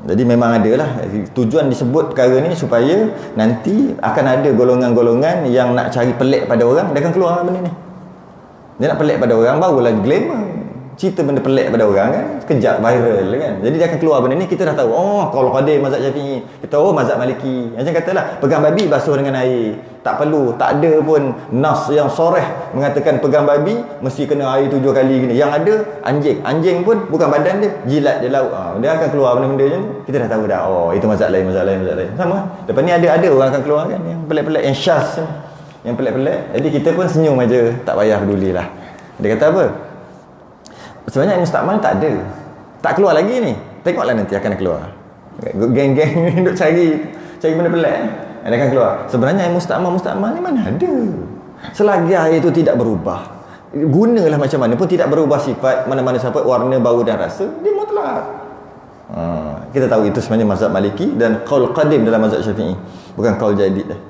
Jadi memang ada lah. Tujuan disebut perkara ni supaya nanti akan ada golongan-golongan yang nak cari pelik pada orang, dia akan keluar benda ni. Dia nak pelik pada orang, barulah glamour. Cerita benda pelik pada orang kan, sekejap viral kan. Jadi dia akan keluar benda ni, kita dah tahu. Qaul qadim mazhab Syafi'i. Kita tahu mazhab Maliki. Macam katalah, pegang babi basuh dengan air. Tak perlu, tak ada pun nas yang soreh mengatakan pegang babi mesti kena air 7 kali gini. Yang ada anjing pun bukan badan dia, jilat dia lauk. Dia akan keluar benda-benda macam tu. Kita dah tahu dah, itu mazhab lain. Sama. Lepas ni ada orang akan keluar kan yang pelik-pelik, yang syaz, yang pelik-pelik. Jadi kita pun senyum aja, tak payah pedulilah. Dia kata apa? Sebenarnya mustakmal tak ada, tak keluar lagi ni. Tengoklah nanti akan keluar. Geng-geng duk cari benda pelik, dia akan keluar. Sebenarnya mustakmal ni mana ada. Selagi air itu tidak berubah, gunalah macam mana pun tidak berubah sifat, mana-mana sifat, warna, bau dan rasa, dia mutlak. Kita tahu itu sebenarnya mazhab Maliki dan qaul qadim dalam mazhab Syafi'i, bukan qaul jadid dah.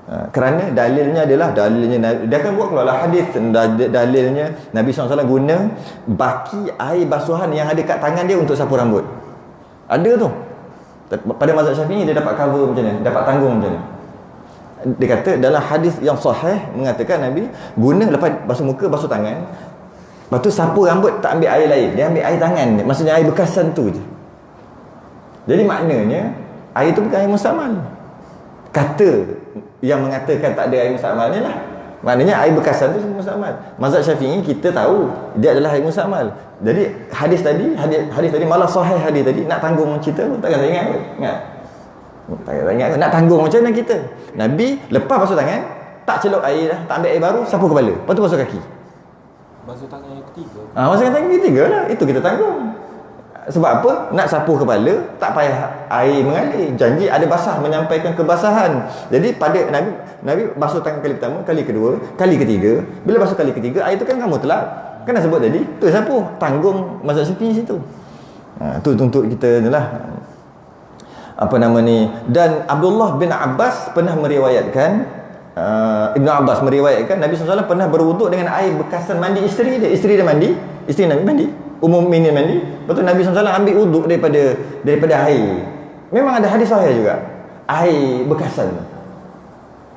Kerana dalilnya dia akan buat keluarlah hadis, dalilnya Nabi SAW guna baki air basuhan yang ada kat tangan dia untuk sapu rambut. Ada tu. Pada mazhab Syafi'i dia dapat cover macam ni, dapat tanggung macam ni. Dia kata dalam hadis yang sahih mengatakan Nabi guna, lepas basuh muka, basuh tangan, lepas tu sapu rambut, tak ambil air lain, dia ambil air tangan, maksudnya air bekasan tu je. Jadi maknanya air tu bukan air mustakmal. Kata yang mengatakan tak ada air mustakmal ni lah, maknanya air bekasan tu mustakmal. Mazhab Syafi'i kita tahu dia adalah air mustakmal. Jadi hadis tadi malah sahih, hadis tadi nak tanggung cerita tu, takkan saya ingat kot. Nak tanggung macam mana kita? Nabi lepas basuh tangan, tak celok air dah, tak ambil air baru, sapu kepala, lepas tu basuh kaki.
Basuh tangan yang ketiga.
Basuh tangan yang ketiga lah, itu kita tanggung. Sebab apa? Nak sapu kepala, tak payah air mengalir. Janji ada basah, menyampaikan kebasahan. Jadi pada Nabi basuh tangan kali pertama, kali kedua, kali ketiga. Bila basuh kali ketiga, air tu kan kamu telah. Kan dah sebut tadi, tu sapu. Tanggung mazhab Syafi'i situ. Tu untuk kita ni lah. Apa nama ni? Dan Abdullah bin Abbas pernah meriwayatkan, Ibn Abbas meriwayatkan Nabi SAW pernah berwuduk dengan air bekasan mandi isteri dia. Isteri dia mandi, isteri Nabi mandi, mandi. Lepas tu Nabi SAW ambil wuduk daripada air. Memang ada hadis sahih juga, air bekasan.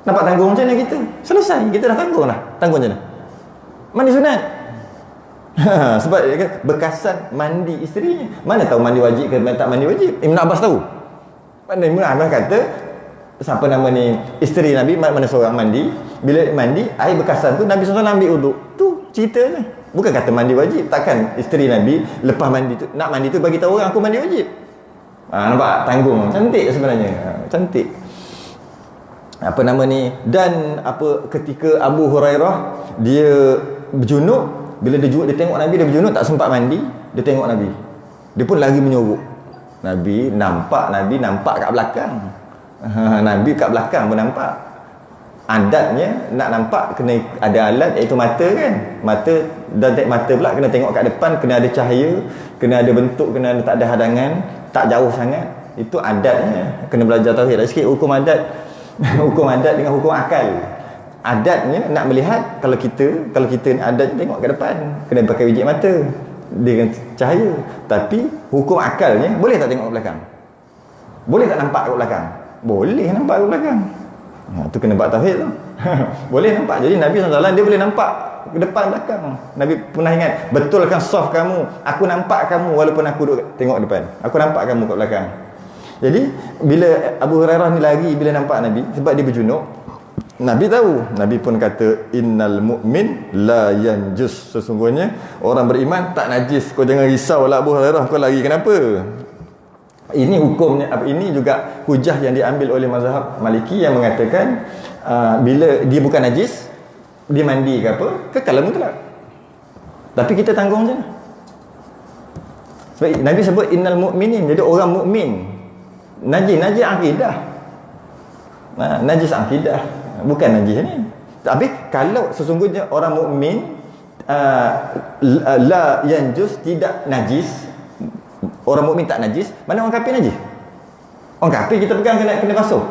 Nampak tanggung macam mana kita? Selesai, kita dah tanggung lah. Tanggung macam mana? Mandi sunat. Sebab bekasan mandi isterinya. Mana tahu mandi wajib ke tak mandi wajib? Ibn Abbas tahu. Mana Ibn Abbas kata siapa nama ni isteri Nabi mana seorang mandi, bila mandi air bekasan tu Nabi SAW ambil uduk. Tu ceritanya. Bukan kata mandi wajib. Takkan isteri Nabi lepas mandi tu nak mandi tu bagi tahu orang aku mandi wajib. Nampak tanggung. Cantik sebenarnya. Cantik. Apa nama ni, dan apa ketika Abu Hurairah dia berjunub, bila dia tengok Nabi dia berjunub tak sempat mandi, dia tengok Nabi, dia pun lagi menyorok. Nabi nampak kat belakang. Nabi kat belakang pun nampak. Adatnya nak nampak kena ada alat iaitu mata kan. Mata pula kena tengok kat depan, kena ada cahaya, kena ada bentuk, kena tak ada hadangan, tak jauh sangat. Itu adatnya. Kena belajar tauhid. Ada sikit hukum adat. Hukum adat dengan hukum akal. Adatnya nak melihat, kalau kita adat tengok ke depan, kena pakai biji mata dengan cahaya. Tapi hukum akalnya boleh tak tengok ke belakang? Boleh tak nampak ke belakang? Boleh nampak ke belakang. Tu kena buat tauhid tu. Boleh nampak. Jadi Nabi SAW dia boleh nampak ke depan belakang. Nabi pernah ingat, betulkan soft kamu, aku nampak kamu walaupun aku duduk tengok depan, aku nampak kamu kat belakang. Jadi bila Abu Hurairah ni lari bila nampak Nabi, sebab dia berjunub, Nabi tahu. Nabi pun kata innal mu'min la yanjus, sesungguhnya orang beriman tak najis. Kau jangan risaulah Abu Hurairah, kau lari kenapa? Ini hukumnya. Ini juga hujah yang diambil oleh mazhab Maliki yang mengatakan bila dia bukan najis, dia mandi ke apa, kekal mutlak. Tapi kita tanggung je. Sebab Nabi sebut innal mu'minin, jadi orang mukmin. Najis akidah. Najis akidah, bukan najis ni. Tapi kalau sesungguhnya orang mukmin la yanjus, tidak najis, orang mukmin tak najis, mana orang kafir najis? Orang kafir kita pegang kena basuh.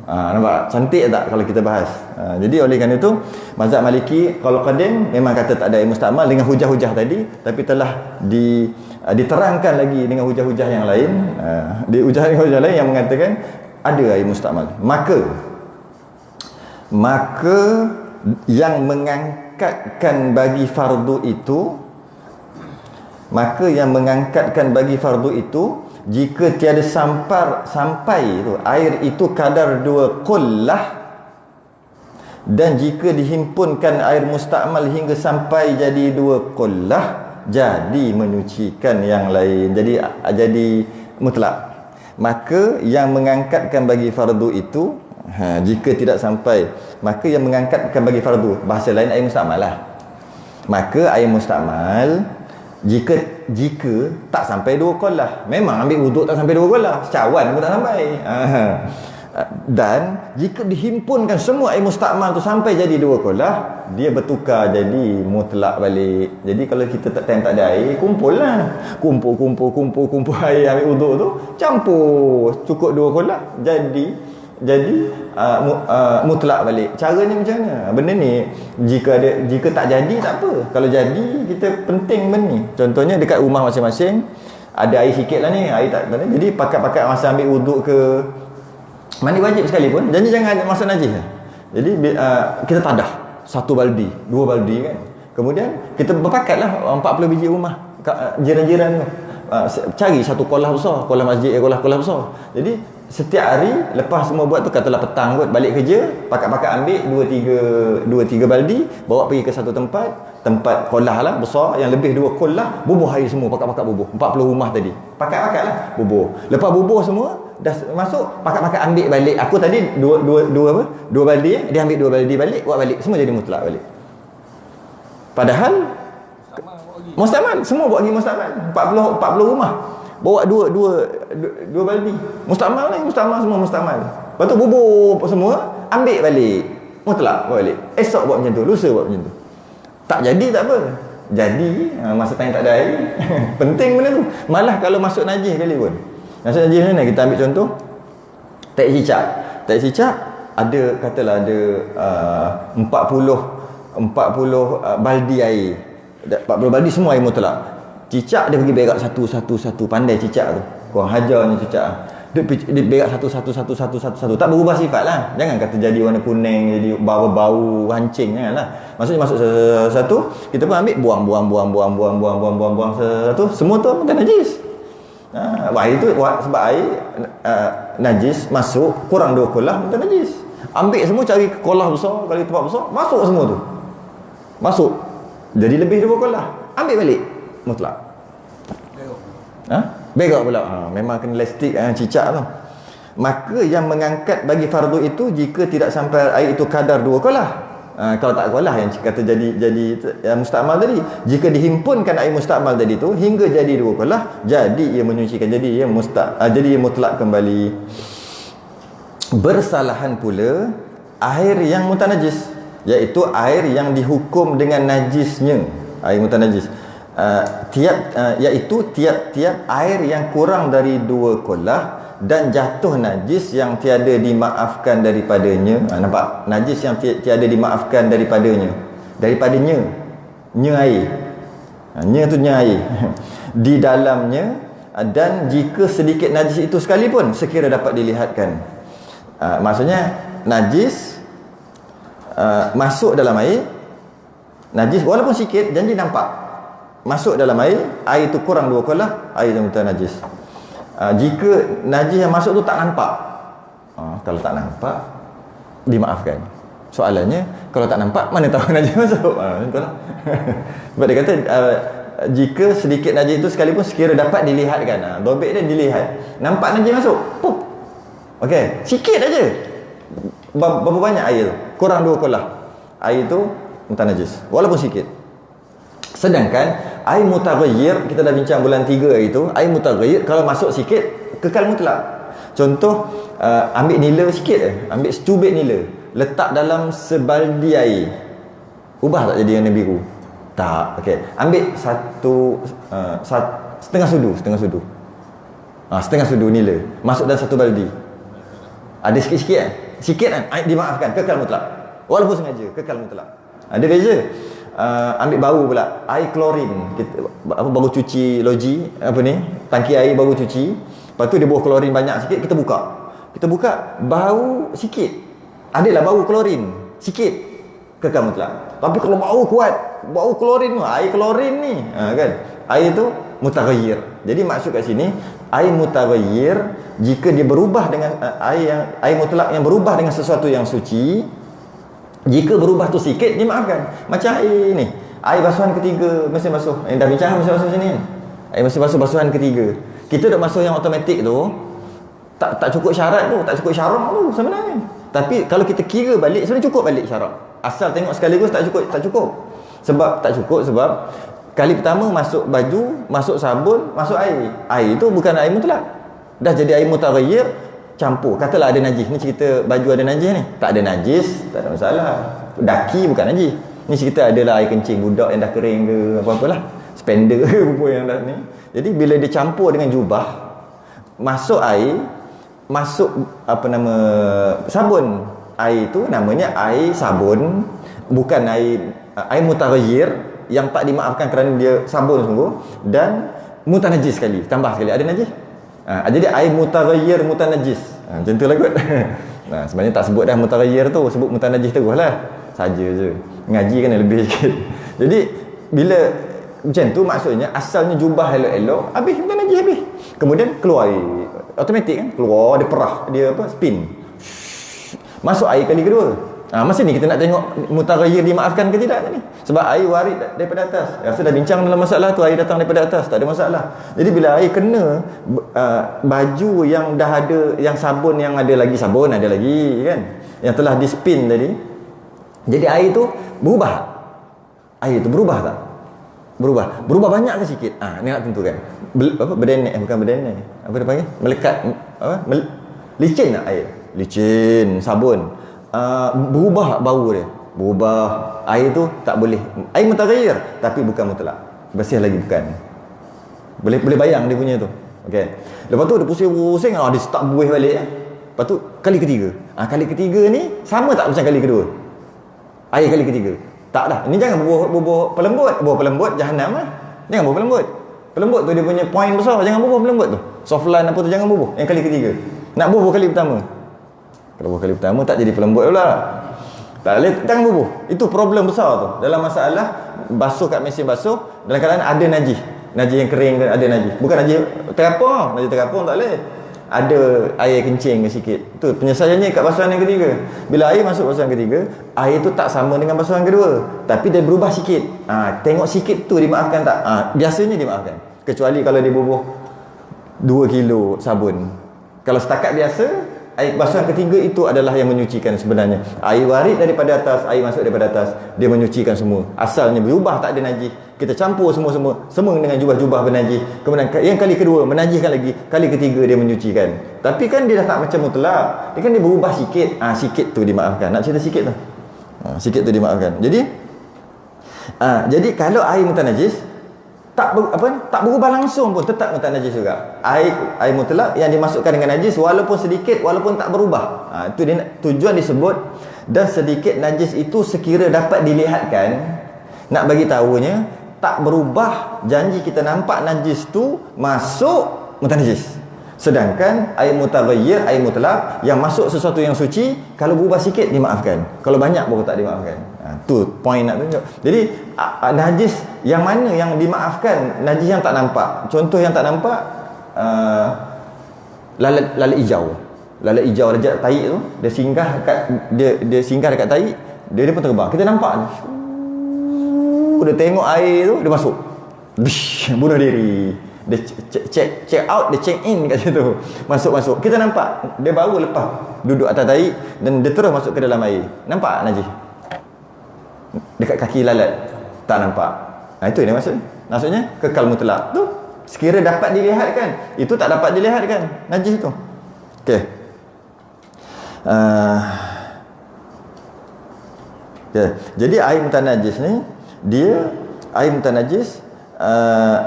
Nampak cantik tak kalau kita bahas. Jadi oleh kerana itu mazhab Maliki kalau qadim memang kata tak ada air mustakmal dengan hujah-hujah tadi, tapi telah diterangkan lagi dengan hujah-hujah yang lain. Di hujah-hujah lain yang mengatakan ada air mustakmal. Maka yang mengangkatkan bagi fardu itu, jika tiada sampai itu air itu kadar 2 qullah, dan jika dihimpunkan air mustakmal hingga sampai jadi 2 qullah, jadi menyucikan yang lain, jadi mutlak. Maka yang mengangkatkan bagi fardu itu, jika tidak sampai, maka yang mengangkatkan bagi fardu, bahasa lain air mustakmal lah. Maka air mustakmal jika tak sampai 2 qullah, memang ambil wuduk tak sampai 2 qullah, cawan pun tak sampai. Dan jika dihimpunkan semua air mustakmal tu sampai jadi 2 qullah, dia bertukar jadi mutlak balik. Jadi kalau kita tak ada air, kumpul air, ambil wuduk tu, campur, cukup 2 qullah, jadi mutlak balik. Caranya macam mana? Benda ni jika tak jadi tak apa. Kalau jadi, kita penting benda ni. Contohnya dekat rumah masing-masing ada air sikit lah ni, air tak ada. Jadi pakat-pakat masa ambil wuduk ke mandi wajib sekalipun, jangan masuk najis. Jadi kita tadah 1 baldi, 2 baldi kan. Kemudian kita berpakatlah 40 biji rumah jiran-jiran tu. Cari satu kolah besar, kolah masjid, kolah besar. Jadi setiap hari lepas semua buat tu, katalah petang kot balik kerja, pakat-pakat ambil 2-3 baldi, bawa pergi ke satu tempat kolah lah besar yang lebih 2 kolah, bubuh air semua, pakat-pakat bubuh 40 rumah tadi, pakat-pakat lah bubuh. Lepas bubuh semua dah masuk, pakat-pakat ambil balik. Aku tadi 2 baldi, dia ambil 2 baldi balik, buat balik, semua jadi mutlak balik. Padahal mustakmal, semua buat pergi mustakmal, 40 rumah bawa 2 baldi mustakmal semua mustakmal. Lepas tu bubur semua, ambil balik, mutlak bawa balik. Esok buat macam tu, lusa buat macam tu. Tak jadi tak apa, jadi masa time tak ada air. Penting benda tu. Malah kalau masuk najis kali pun, masuk najis mana, kita ambil contoh tak cicak ada, katalah ada 40 baldi air, 40 baldi semua air mutlak. Cicak dia pergi berak satu, pandai cicak tu, korang hajarnya cicak. Dia berak satu. Tak berubah sifat lah. Jangan kata jadi warna kuning, jadi bau hancing. Janganlah. Maksudnya masuk satu, kita pun ambil buang satu. Semua tu bukan najis. Air tu sebab air najis masuk kurang 2 kolah bukan najis. Ambil semua, cari kolah besar, kali tempat besar, masuk semua tu. Masuk. Jadi lebih 2 kolah. Ambil balik. Mutlak. Berak pula. Memang kena elastik cicak tu. Maka yang mengangkat bagi fardu itu jika tidak sampai air itu kadar 2 kolah. Kalau tak kolah yang kata jadi mustakmal tadi. Jika dihimpunkan air mustakmal tadi tu hingga jadi 2 kolah, jadi ia menyucikan, jadi ia mutlak kembali. Bersalahan pula air yang mutanajis, iaitu air yang dihukum dengan najisnya, air mutanajis. Tiap-tiap air yang kurang dari 2 kolah dan jatuh najis yang tiada dimaafkan daripadanya. Nampak? Najis yang tiada dimaafkan daripadanya. Nya air. Nya tu nya air. Di dalamnya, dan jika sedikit najis itu sekalipun sekira dapat dilihatkan. Maksudnya najis masuk dalam air, najis walaupun sikit, janji nampak. Masuk dalam air itu kurang 2 kolah, air yang najis. Jika najis yang masuk tu tak nampak, kalau tak nampak dimaafkan. Soalannya, kalau tak nampak mana tahu najis masuk? Sebab dia kata jika sedikit najis itu sekalipun sekira dapat dilihatkan. Dobek dia dilihat, nampak najis masuk, pup. Okey, sikit aja. Berapa banyak air tu? Kurang 2 kolah. Air tu najis walaupun sikit. Sedangkan air mutaghayyir, kita dah bincang bulan 3 hari tu, air mutaghayyir kalau masuk sikit kekal mutlak. Contoh, ambil nila sikit, ambil secubit nila, letak dalam sebaldi air, ubah tak jadi warna biru? Tak. Okey, ambil setengah sudu, setengah sudu nila masuk dalam satu baldi, ada sikit kan, air dimaafkan, kekal mutlak walaupun sengaja, kekal mutlak. Ada beza. Ambil bau pula, air klorin, kita baru cuci loji, tangki air baru cuci, lepas tu dia buah klorin banyak sikit, kita buka bau sikit, adalah bau klorin sikit, kekal mutlak. Tapi kalau bau kuat, bau klorin, air klorin ni, kan, air tu mutaghayyir. Jadi maksud kat sini, air mutaghayyir jika dia berubah dengan air mutlak yang berubah dengan sesuatu yang suci, jika berubah tu sikit dimaafkan. Macam air ni, air basuhan ketiga mesin basuh, dah bincang mesin basuh sini kan, air mesin basuh basuhan ketiga. Kita dah basuh yang automatik tu, tak cukup syarat tu, tak cukup syarat tu sebenarnya. Tapi kalau kita kira balik, sebenarnya cukup balik syarat. Asal tengok sekaligus tak cukup. Sebab kali pertama masuk baju, masuk sabun, masuk air. Air tu bukan air mutlak, dah jadi air mutaghayyir, campur. Katalah ada najis, ni cerita baju ada najis ni, tak ada najis, tak ada masalah. Daki bukan najis. Ni cerita adalah air kencing budak yang dah kering ke apa-apalah, spender ke apa yang dah ni. Jadi bila dia campur dengan jubah, masuk air, masuk sabun. Air tu namanya air sabun, bukan air mutaghayyir yang tak dimaafkan kerana dia sabun sungguh dan mutanajis sekali, tambah sekali ada najis. Jadi air mutaghayyir mutanajis. Macam tu lah kot. Sebenarnya tak sebut dah mutaghayyir tu, sebut mutanajis terus lah. Saja je. Ngaji kan lebih sikit. Jadi bila macam tu maksudnya asalnya jubah elok-elok, habis mutanajis habis. Kemudian keluar air. Automatik kan? Keluar dia perah, dia spin. Masuk air kali kedua. Masa ni kita nak tengok mutaghayyir dimaafkan ke tidak ni. Sebab air warid daripada atas. Rasa dah bincang dalam masalah tu, air datang daripada atas, tak ada masalah. Jadi bila air kena baju yang dah ada, yang sabun yang ada lagi, sabun ada lagi kan, yang telah di spin tadi, jadi air tu berubah. Air tu berubah tak? Berubah banyak ke sikit? Ni nak tentukan. Berdenek, bukan berdenek. Apa dia panggil? Melekat. Licin tak air? Licin, sabun. Berubah bau dia, berubah. Air tu tak boleh, air mutaghayyir tapi bukan mutlak, bersih lagi bukan. Boleh bayang dia punya tu. Okey, lepas tu dia pusing dia start buih balik. Lepas tu kali ketiga, kali ketiga ni sama tak macam kali kedua? Air kali ketiga tak dah. Ini jangan buah pelembut jahanam lah. Jangan buah pelembut. Pelembut tu dia punya point besar, jangan bubuh pelembut tu. Soft line apa tu jangan bubuh. Yang kali ketiga. Nak bubuh kali pertama. Kalau bubuh kali pertama tak jadi pelembut pula. Tak boleh, jangan bubuh. Itu problem besar tu. Dalam masalah basuh kat mesin basuh, dalam keadaan ada najis. Najis yang kering ke ada najis. Bukan najis terapung. Najis terapung tak boleh. Ada air kencing sikit. Tu penyelesaiannya kat basuhan yang ketiga. Bila air masuk basuhan ketiga, air tu tak sama dengan basuhan kedua. Tapi dia berubah sikit. Tengok sikit tu dimaafkan tak? Biasanya dimaafkan. Kecuali kalau dia bubuh 2 kilo sabun. Kalau setakat biasa, air basuhan ketiga itu adalah yang menyucikan sebenarnya. Air warid daripada atas, air masuk daripada atas, dia menyucikan semua. Asalnya berubah tak ada najis. Kita campur semua dengan jubah-jubah bernajis. Kemudian yang kali kedua menajiskan lagi, kali ketiga dia menyucikan. Tapi kan dia dah tak macam mutlak. Dia kan dia berubah sikit. Sikit tu dimaafkan. Nak cerita sikit tu. Sikit tu dimaafkan. Jadi kalau air mutanajis tak berubah langsung pun tetap mutanajis juga. Air mutlak yang dimasukkan dengan najis walaupun sedikit, walaupun tak berubah. Itu dia tujuan disebut. Dan sedikit najis itu sekira dapat dilihatkan, nak bagi tahunya tak berubah, janji kita nampak najis tu masuk mutanajis. Sedangkan air mutaghayyir, air mutlak yang masuk sesuatu yang suci, kalau berubah sikit dimaafkan, kalau banyak baru tak dimaafkan. Tu point nak tunjuk. Jadi najis yang mana yang dimaafkan? Najis yang tak nampak. Contoh yang tak nampak, lalat hijau. Lalat hijau dekat tahi tu, dia singgah dekat tahi, dia pun terbang. Kita nampak dia tengok air tu, dia masuk. Bunuh diri. Dia check out, dia check in kat situ. Masuk. Kita nampak dia baru lepas duduk atas tahi dan dia terus masuk ke dalam air. Nampak najis? Dekat kaki lalat tak nampak. Itu yang maksudnya kekal mutlak. Tu sekira dapat dilihatkan, itu tak dapat dilihatkan najis tu. Okey. Jadi air mutanajis ni, air mutanajis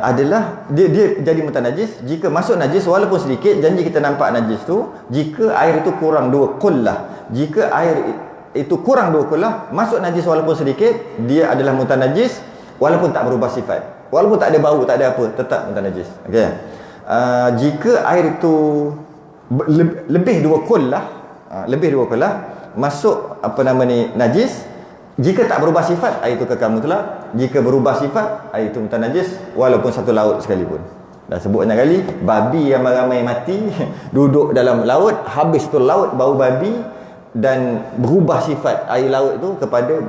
adalah dia jadi mutanajis jika masuk najis walaupun sedikit. Janji kita nampak najis tu jika air itu kurang 2 qullah. Jika air itu kurang 2 qullah, masuk najis walaupun sedikit, dia adalah mutanajis walaupun tak berubah sifat, walaupun tak ada bau, tak ada apa, tetap mutanajis. Okey. Jika air itu lebih 2 qullah, masuk najis. Jika tak berubah sifat, air itu kekal mutlak. Jika berubah sifat, air itu mutanajis walaupun satu laut sekalipun. Dah sebut banyak kali, babi yang ramai mati duduk dalam laut, habis tu laut bau babi dan berubah sifat air laut tu kepada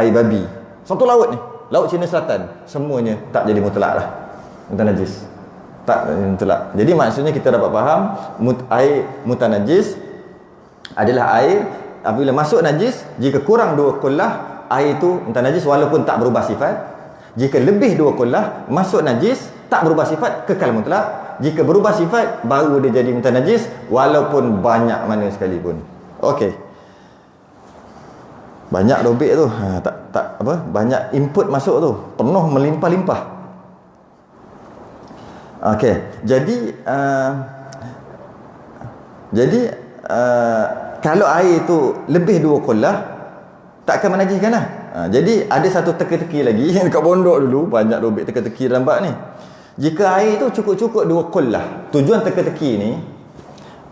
air babi. Satu laut ni, laut Cina Selatan, semuanya tak jadi mutlak lah, mutanajis. Tak mutlak. Jadi maksudnya kita dapat faham air mutanajis adalah air apabila masuk najis, jika kurang 2 qullah, air itu mutanajis walaupun tak berubah sifat. Jika lebih 2 qullah, masuk najis, tak berubah sifat, kekal mutlak. Jika berubah sifat, baru dia jadi mutanajis walaupun banyak mana sekalipun. Okey. Banyak dobek tu. Banyak input masuk tu. Penuh melimpah-limpah. Okey. Jadi kalau air tu lebih 2 qullah, tak akan menajiskan lah. Jadi ada satu teka-teki lagi yang dekat pondok dulu, banyak dobek teka-teki dalam bab ni. Jika air tu cukup-cukup 2 qullah, tujuan teka-teki ni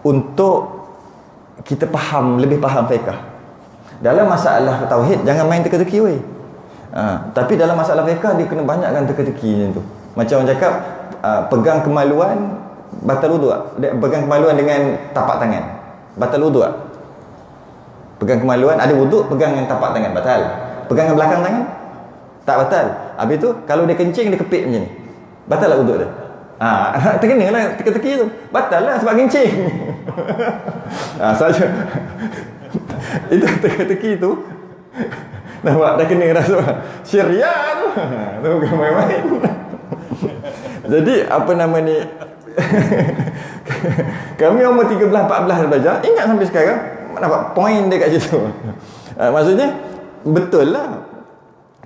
untuk kita lebih faham fiqh. Dalam masalah tauhid jangan main teka-teki weh. Tapi dalam masalah fiqh dia kena banyakkan teka-teki macam tu. Macam orang cakap pegang kemaluan batal wudu. Pegang kemaluan dengan tapak tangan batal wudu. Pegang kemaluan, ada wuduk, pegang dengan tapak tangan, batal. Pegang dengan belakang tangan, tak batal. Habis tu, kalau dia kencing, dia kepit macam ni, batal lah wuduk dia. Terkena lah teka-teki tu, batal lah sebab kencing. Saja. Itu teka-teki tu, nampak dah kena rasa syariah tu. Tu bukan main-main. Jadi, kami umur 13-14 belajar, ingat sampai sekarang, nampak poin dia kat situ. Maksudnya betul lah,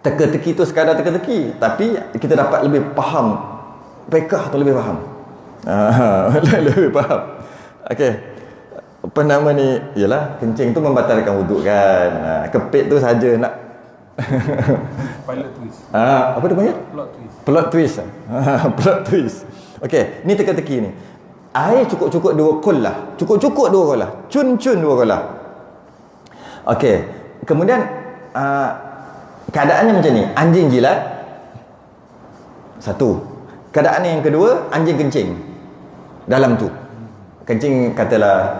teka-teki tu sekadar teka-teki, tapi kita dapat lebih faham fiqh tu, lebih faham. Lebih faham. Okey. Yalah, kencing tu membatalkan wuduk kan. Kepit tu saja nak
Pilot twist.
Apa dia panggil?
Plot twist.
Plot twist. Plot twist. Okey, ni teka-teki ni. Air cukup-cukup 2 kolah. Cukup-cukup 2 kolah. Cun-cun 2 kolah. Okey. Kemudian keadaannya macam ni. Anjing jilat. Satu. Keadaan yang kedua, anjing kencing. Dalam tu. Kencing katalah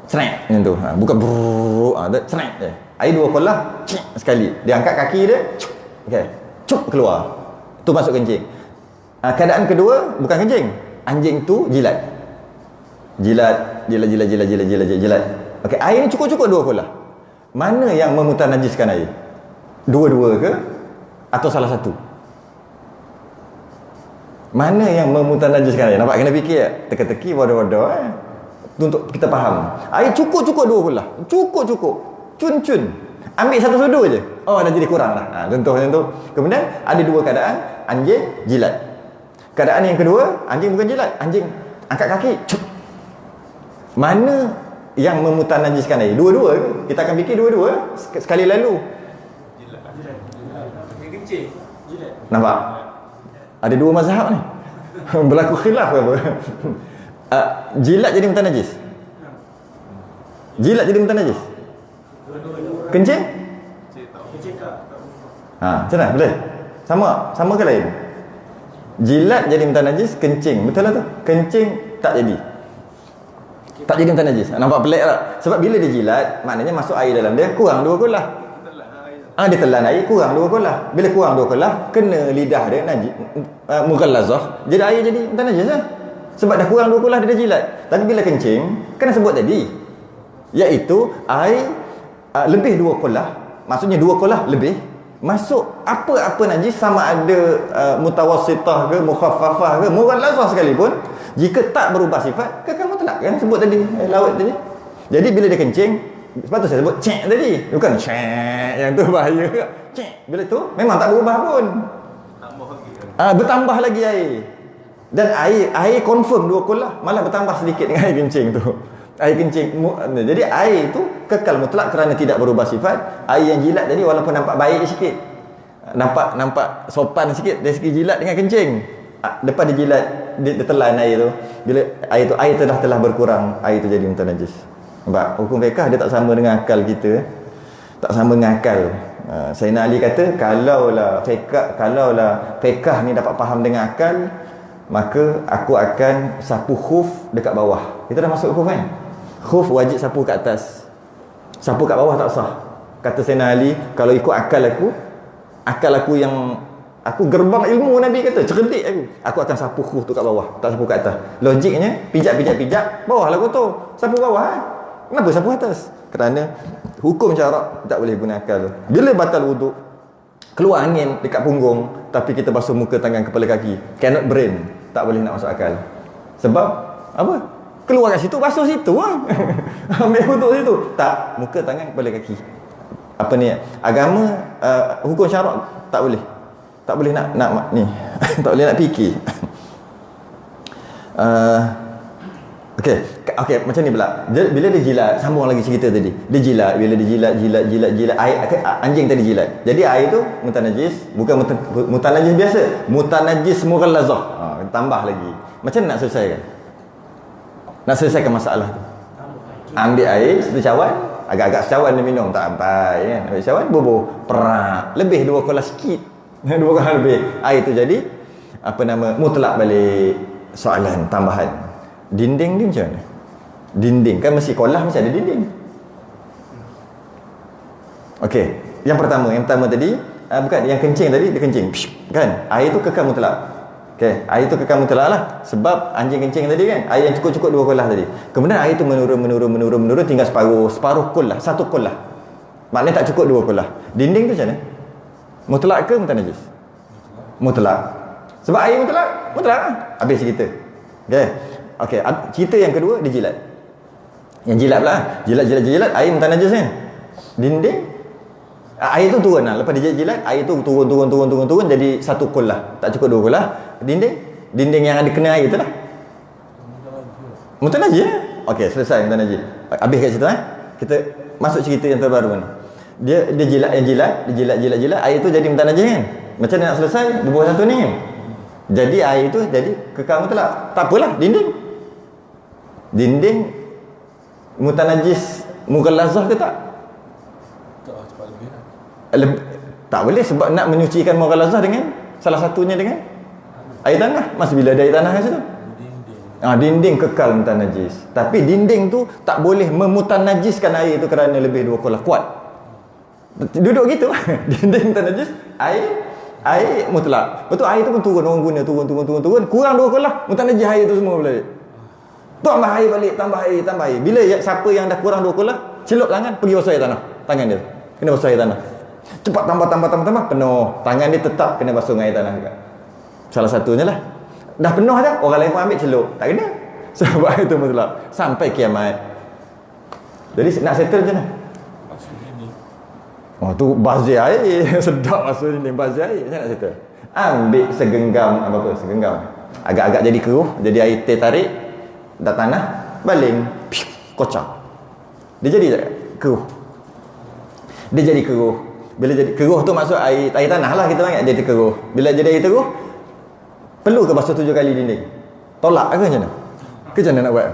snack macam tu. Bukan brrrr, snack je. Air 2 kolah, sekali. Dia angkat kaki dia, okey. Cuk keluar. Tu masuk kencing. Keadaan kedua bukan kencing. Anjing tu jilat. Jilat. Okey, air ni cukup-cukup 2 kolah. Mana yang memutanajiskan air? Dua-dua ke atau salah satu? Mana yang memutanajiskan air? Nampak kena fikir tak? Teka-teki bodoh-bodoh untuk kita faham. Air cukup-cukup 2 kolah. Cukup-cukup. Cun-cun. Ambil satu sudu je. Oh, dah jadi kurang lah. Contoh macam tu. Kemudian ada 2 keadaan. Anjing jilat. Keadaan yang kedua, anjing bukan jilat. Anjing angkat kaki. Cuk. Mana yang memutanajiskan air? Dua-dua ke? Kita akan fikir dua-dua sekali lalu.
Jilat. Yang kencing. Jilat.
Nampak? Ada 2 mazhab ni. Berlaku khilaf ke apa? Jilat jadi mutanajis. Jilat jadi mutanajis. Kencing? Macam mana? Boleh? Sama ke lain? Jilat jadi mutanajis, kencing. Betul lah tu? Kencing tak jadi. Tak jadi mutanajis. Nampak pelik tak? Sebab bila dia jilat, maknanya masuk air dalam dia kurang 2 kolah. Dia telan air kurang 2 kolah. Bila kurang 2 kolah, kena lidah dia najis, mughallazah. Jadi air jadi mutanajis lah. Sebab dah kurang 2 kolah dia dah jilat. Tapi bila kencing, kena sebut tadi, iaitu air lebih 2 kolah. Maksudnya 2 kolah lebih masuk apa-apa najis, sama ada mutawassitah ke, mukhaffafah ke, mughallazah sekalipun, jika tak berubah sifat, kekal mutlak kan sebut tadi, laut tadi. Jadi bila dia kencing, sebab tu saya sebut cek tadi, bukan cek yang tu bahaya. Cek bila tu memang tak berubah pun, bertambah lagi air. Dan air confirm 2 kolah, malah bertambah sedikit dengan air kencing tu. Air kencing. Jadi air itu kekal mutlak kerana tidak berubah sifat. Air yang jilat tadi walaupun nampak baik sikit, nampak sopan sikit dari segi jilat dengan kencing, lepas dia jilat, dia telan air tu, bila air tu telah berkurang, air tu jadi mutanajis. Nampak? Hukum fiqh dia tak sama dengan akal kita. Tak sama dengan akal. Sayyidina Ali kata, kalaulah fiqh ni dapat faham dengan akal, maka aku akan sapu khuf dekat bawah. Kita dah masuk khuf kan? Khuf wajib sapu kat atas. Sapu kat bawah tak sah. Kata Sayyidina Ali, kalau ikut akal aku yang aku gerbang ilmu, Nabi kata, cerdik aku akan sapu khuf tu kat bawah, tak sapu kat atas. Logiknya, pijak, bawah lah kotor. Sapu bawah Kenapa sapu atas? Kerana hukum syarak tak boleh guna akal tu. Bila batal wuduk, keluar angin dekat punggung, tapi kita basuh muka, tangan, kepala, kaki, cannot brain, tak boleh nak masuk akal. Sebab apa? Keluar kat situ, basuh situ ambil wuduk situ. Tak, muka, tangan, kepala, kaki. Apa ni? Agama, hukum syarak tak boleh. Tak boleh nak ni. Tak boleh nak fikir. Okey, macam ni pula. Bila dia jilat, sambung lagi cerita tadi. Dia jilat, bila dia jilat, air anjing tadi jilat. Jadi air tu mutanajis, bukan mutanajis biasa, mutanajis mughallazah. Tambah lagi. Macam nak selesaikan? Nak selesaikan masalah tu. Ambil air satu cawan, agak-agak secawan dia minum, tak sampai kan. Ambil cawan, bubuh, perak. Lebih 2 kolah sikit. 2 kolah lebih. Air tu jadi mutlak balik. Soalan tambahan. Dinding dia macam mana? Dinding kan mesti kolah, mesti ada dinding. Okey, yang pertama tadi, bukan yang kencing tadi, dia kencing kan, air tu kekal mutlak. Okey, air tu kekal mutlak lah, sebab anjing kencing tadi kan, air yang cukup-cukup 2 kolah tadi. Kemudian air tu menurun, tinggal separuh kolah, 1 kolah. Maknanya tak cukup 2 kolah. Dinding tu macam mana? Mutlak ke mutanajis? Mutlak. Sebab air mutlak lah. Habis cerita. Okey, cerita yang kedua, dia jilat. Yang jilat pula, jilat, air mutanajis kan. Dinding, air tu turun lah. Lepas dia jilat, air tu turun jadi 1 kolah. Tak cukup 2 kolah. Dinding yang ada kena air tu lah. Mutanajis. Okey, selesai mutanajis. Habis kat situ Kita masuk cerita yang terbaru ni. Dia jilat, air tu jadi mutanajis kan. Macam mana nak selesai bubuh satu ni kan? Jadi air tu jadi kekal mutlak. Tak apalah, dinding mutanajis mughallazah ke tak?
Tak, cepat lebih lah.
Tak boleh sebab nak menyucikan mughallazah dengan salah satunya dengan air tanah. Masih bila ada air tanah kat situ. Dinding kekal mutanajis. Tapi dinding tu tak boleh memutanajiskan air tu kerana lebih 2 kolah kuat. Duduk gitu. Dinding mutanajis, air mutlak. Betul, air tu pun turun, orang guna turun. Kurang 2 kolah, mutanajis air tu semua balik. Tambah air balik, tambah air. Bila siapa yang dah kurang 2 kolah, celup tangan, pergi basuh air tanah. Tangan dia kena basuh air tanah. Cepat tambah, penuh. Tangan dia tetap kena basuh dengan air tanah juga. Salah satunya lah. Dah penuh dah, orang lain pun ambil celup. Tak kena. Sebab itu mutlak. Sampai kiamat. Jadi nak settle macam mana? Oh tu bazir air. Sedap maksud ni bazir air. Macam nak settle? Ambil segenggam segenggam. Agak-agak jadi keruh, jadi air teh tarik dah tanah, baling, kocak. Dia jadi keruh. Bila jadi keruh tu maksud air tanah lah kita panggil, jadi keruh. Bila jadi air keruh, perlu ke basuh 7 kali dinding? Tolak ke macam mana? Macam mana nak buat?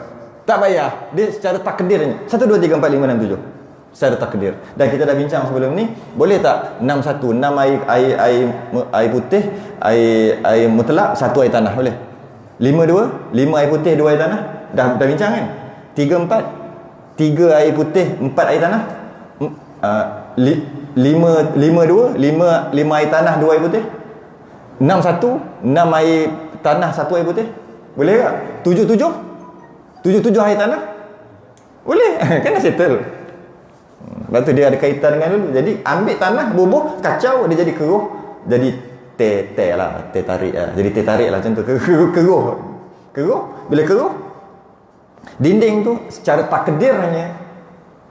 Tak payah. Dia secara takdirnya 1, 2, 3, 4, 5, 6, 7 secara takdir. Dan kita dah bincang sebelum ni, boleh tak 6 air putih, air mutlak, 1 air tanah, boleh? 5 air putih, 2 air tanah. Dah bincang kan? 3 air putih, 4 air tanah. 5 air tanah, 2 air putih. 6 air tanah, 1 air putih. Boleh tak? 7 air tanah. Boleh. Kan dah settle. Lepas tu dia ada kaitan dengan dulu. Jadi ambil tanah, bubuh, kacau, dia jadi keruh. Jadi teh tarik lah. Jadi teh tarik lah macam tu. Keruh. Bila keruh, dinding tu secara takdirnya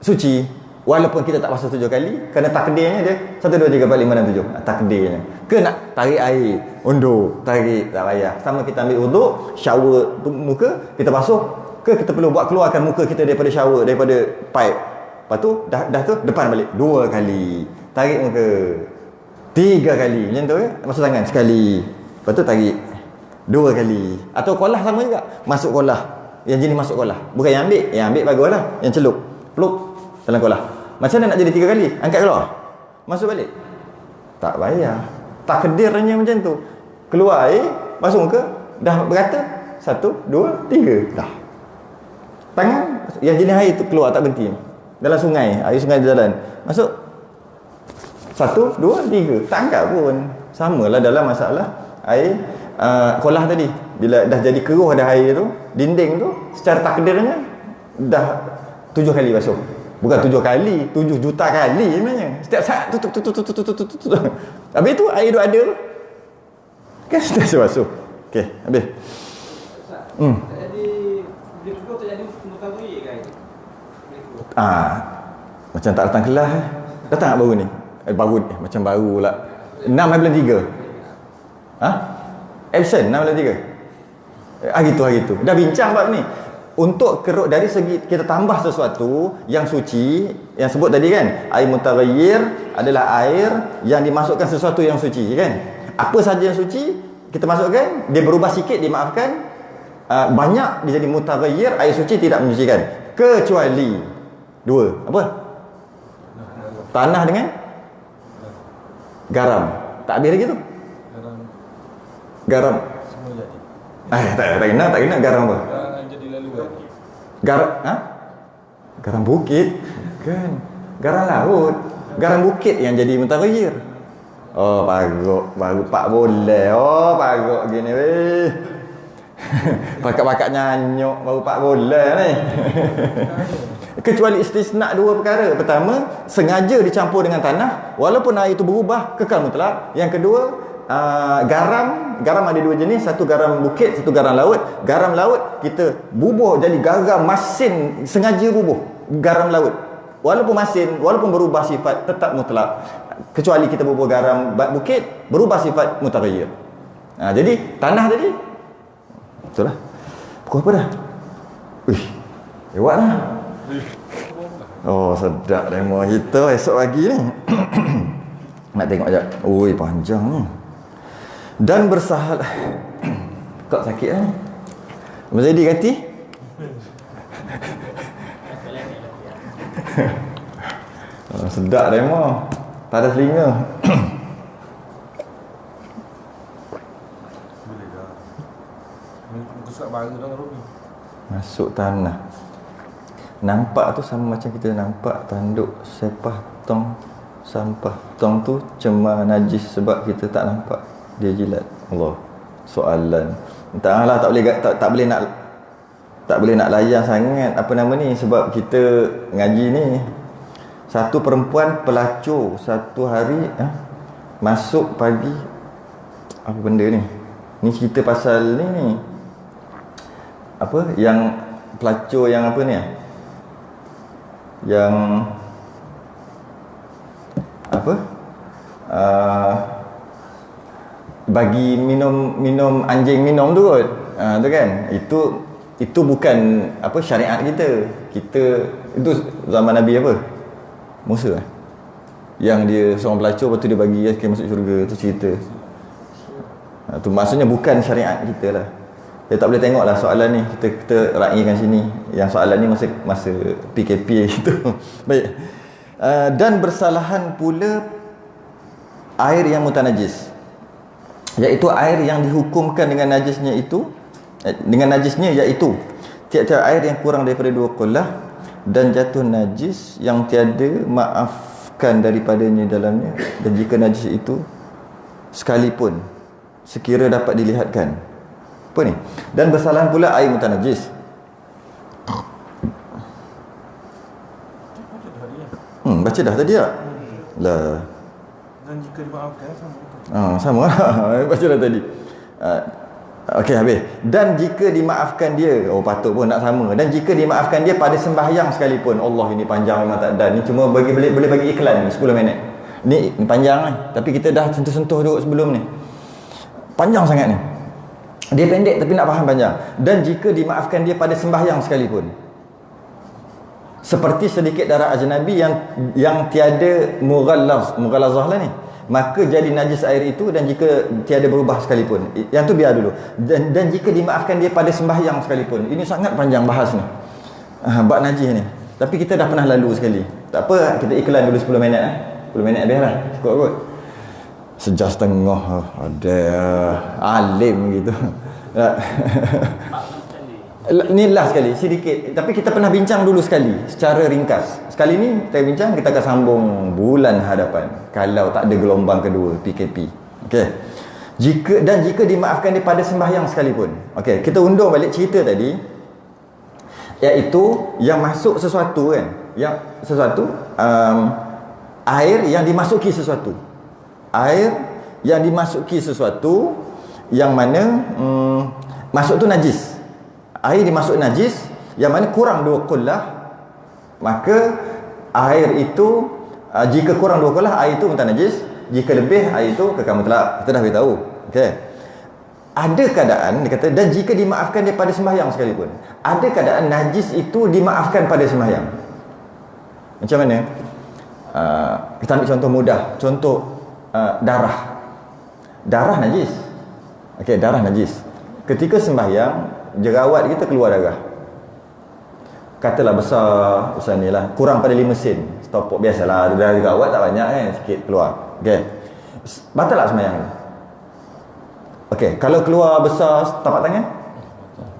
suci. Walaupun kita tak basuh 7 kali, kerana takdirnya dia 1, 2, 3, 4, 5, 6, 7. Takdirnya. Ke nak tarik air, undur, tarik, tak payah. Sama kita ambil wuduk, shower muka, kita basuh. Ke kita perlu buat keluarkan muka kita daripada shower, daripada pipe. Lepas tu, dah tu, depan balik. 2 kali. Tarik muka. 3 kali. Macam tu ke? Masuk tangan sekali. Lepas tu tarik. 2 kali. Atau kolah sama juga. Masuk kolah. Yang jenis masuk kolah. Bukan yang ambil. Yang ambil bagus lah. Yang celup. Peluk dalam kolah. Macam mana nak jadi 3 kali? Angkat keluar. Masuk balik. Tak payah. Takdirnya macam tu. Keluar air. Basuh muka. Dah berata. 1, 2, 3. Dah. Tangan. Yang jenis air tu keluar. Tak berhenti. Dalam sungai. Air sungai di jalan. Masuk. 1, 2, 3. Tak angkat pun. Samalah dalam masalah air kolah tadi. Bila dah jadi keruh dah air tu, dinding tu, secara takdirnya dah 7 kali basuh. Bukan 7 kali, 7 juta kali sebenarnya. Setiap saat tutup. Habis tu air tu ada tu. Kan setiap basuh. Okey, habis.
Jadi bila keruh terjadi mutaghayyir kan?
Macam tak datang kelas Datang tak baru ni? Macam baru pula. 6 bulan 3. Absent 6 bulan 3. Gitu. Dah bincang bab ni. Untuk keruk dari segi kita tambah sesuatu yang suci, yang sebut tadi kan, air mutaghayyir adalah air yang dimasukkan sesuatu yang suci kan. Apa saja yang suci kita masukkan, dia berubah sikit dimaafkan, banyak dia jadi mutaghayyir, air suci tidak menyucikan. Kecuali 2. Apa? Tanah dengan garam. Tak habis lagi tu. Garam.
Semua jadi.
Tak kena garam apa?
Garam jadi laluan.
Garam bukit kan. Garam laut. Garam bukit yang jadi mutaghayyir. Oh, baru pak boleh. Oh, baru gini weh. Pakat-pakat nyanyuk baru pak boleh ni. Kecuali istisna 2 perkara. Pertama, sengaja dicampur dengan tanah walaupun air itu berubah kekal mutlak. Yang kedua, garam ada 2 jenis, satu garam bukit, satu garam laut. Garam laut kita bubuh jadi garam masin, sengaja bubuh garam laut. Walaupun masin, walaupun berubah sifat tetap mutlak. Kecuali kita bubuh garam bukit, berubah sifat mutaghayyir. Jadi tanah tadi betul lah. Pukul apa dah? Hebat lah. Oh, sedap demo kita esok pagi ni. Nak tengok sekejap. Ui, panjang ni. Dan bersahal. Kau sakit lah ni. Masa dia ganti? Oh, sedap demo. Tak ada selinga.
Boleh dah. Muka surat baru dah Robi.
Masuk tanah. Nampak tu sama macam kita nampak tanduk sepah tong sampah. Tong tu cemar najis sebab kita tak nampak dia jilat. Allah. Soalan. Entahlah tak boleh nak layan sangat apa nama ni sebab kita ngaji ni. Satu perempuan pelacur satu hari masuk pagi apa benda ni? Ni cerita pasal ni. Apa yang pelacur yang apa ni? Yang apa? Bagi minum anjing minum tu kot. Tu kan. Itu bukan apa syariat kita. Itu zaman Nabi apa? Musa yang dia seorang pelacur lepas tu dia bagi akan masuk syurga tu cerita. Tu maksudnya bukan syariat kita lah. Dia tak boleh tengok lah soalan ni kita raikan sini. Yang soalan ni masa PKP gitu. Baik. Dan bersalahan pula air yang mutanajis, iaitu air yang dihukumkan dengan najisnya iaitu tiap-tiap air yang kurang daripada 2 qullah dan jatuh najis yang tiada maafkan daripadanya dalamnya, dan jika najis itu sekalipun sekira dapat dilihatkan. Apa ni? Dan bersalahan pula air mutanajis. Baca dah tadi tak? Lah.
Dan jika dimaafkan sama.
Sama lah. Baca dah tadi. Okey, habis. Dan jika dimaafkan dia, patut pun nak sama. Dan jika dimaafkan dia pada sembahyang sekalipun. Allah, ini panjang memang tak ada. Ni cuma boleh bagi iklan ni 10 minit. Ni panjang ni. Tapi kita dah sentuh-sentuh dulu sebelum ni. Panjang sangat ni. Dia pendek tapi nak faham panjang. Dan jika dimaafkan dia pada sembahyang sekalipun. Seperti sedikit darah ajnabi yang tiada mughallazah lah ni. Maka jadi najis air itu, dan jika tiada berubah sekalipun. Yang tu biar dulu. Dan jika dimaafkan dia pada sembahyang sekalipun. Ini sangat panjang bahas ni. Bab najis ni. Tapi kita dah pernah lalu sekali. Tak apa, kita iklan dulu 10 minit 10 minit habis lah. Cukup kot. Sejam setengah ada alim gitu. Ni last sekali sedikit, tapi kita pernah bincang dulu sekali secara ringkas. Sekali ni kita bincang, kita akan sambung bulan hadapan kalau tak ada gelombang kedua PKP. Okey. Jika dimaafkan daripada sembahyang sekalipun. Okey, kita undur balik cerita tadi, iaitu yang masuk sesuatu kan, yang sesuatu air yang dimasuki sesuatu. Air yang dimasuki sesuatu yang mana masuk tu najis. Air dimasuk najis yang mana kurang 2 qullah, maka air itu jika kurang 2 qullah air itu mutanajis, jika lebih air itu kekal mutlak. Kita dah beritahu. Okey. Ada keadaan dia kata, dan jika dimaafkan dia pada sembahyang sekalipun. Ada keadaan najis itu dimaafkan pada sembahyang. Macam mana? Kita ambil contoh mudah. Contoh darah. Darah najis. Okey, darah najis. Ketika sembahyang, jerawat kita keluar darah. Katalah besar ni lah, kurang pada 5 sen. Stopok biasalah, darah jerawat tak banyak kan, sikit keluar. Okey. Batal tak sembahyang ni? Okey, kalau keluar besar tapak tangan?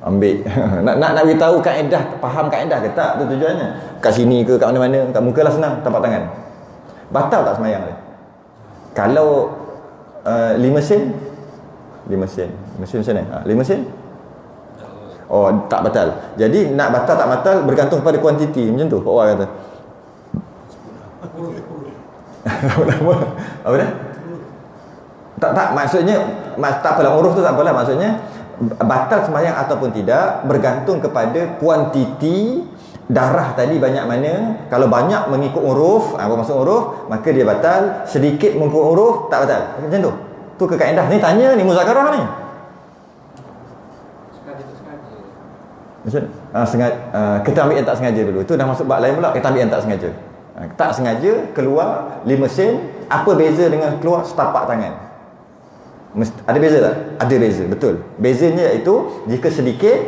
Ambil. nak beritahu kaedah, faham kaedah ke tak? Tu tujuannya. Kat sini ke kat mana-mana, kat muka lah senang, tapak tangan. Batal tak sembahyang ni? Kalau 5 sen? 5 sen. 5 sen macam mana? 5 sen? Oh, tak batal. Jadi nak batal tak batal bergantung pada kuantiti. Macam tu orang kata. Apa dah? Tak maksudnya tak apalah, uruf tu tak apalah, maksudnya batal sembahyang ataupun tidak bergantung kepada kuantiti darah tadi banyak mana. Kalau banyak mengikut uruf, apa maksud uruf, maka dia batal. Sedikit mengikut uruf tak batal. Macam tu. Tu ke kaedah. Ni tanya ni muzakarah ni. Macam kita ambil yang tak sengaja dulu. Itu dah masuk bab lain pula. Kita ambil yang tak sengaja. Tak sengaja keluar 5 sen. Apa beza dengan keluar setapak tangan? Ada beza tak? Ada beza, betul. Bezanya iaitu jika sedikit,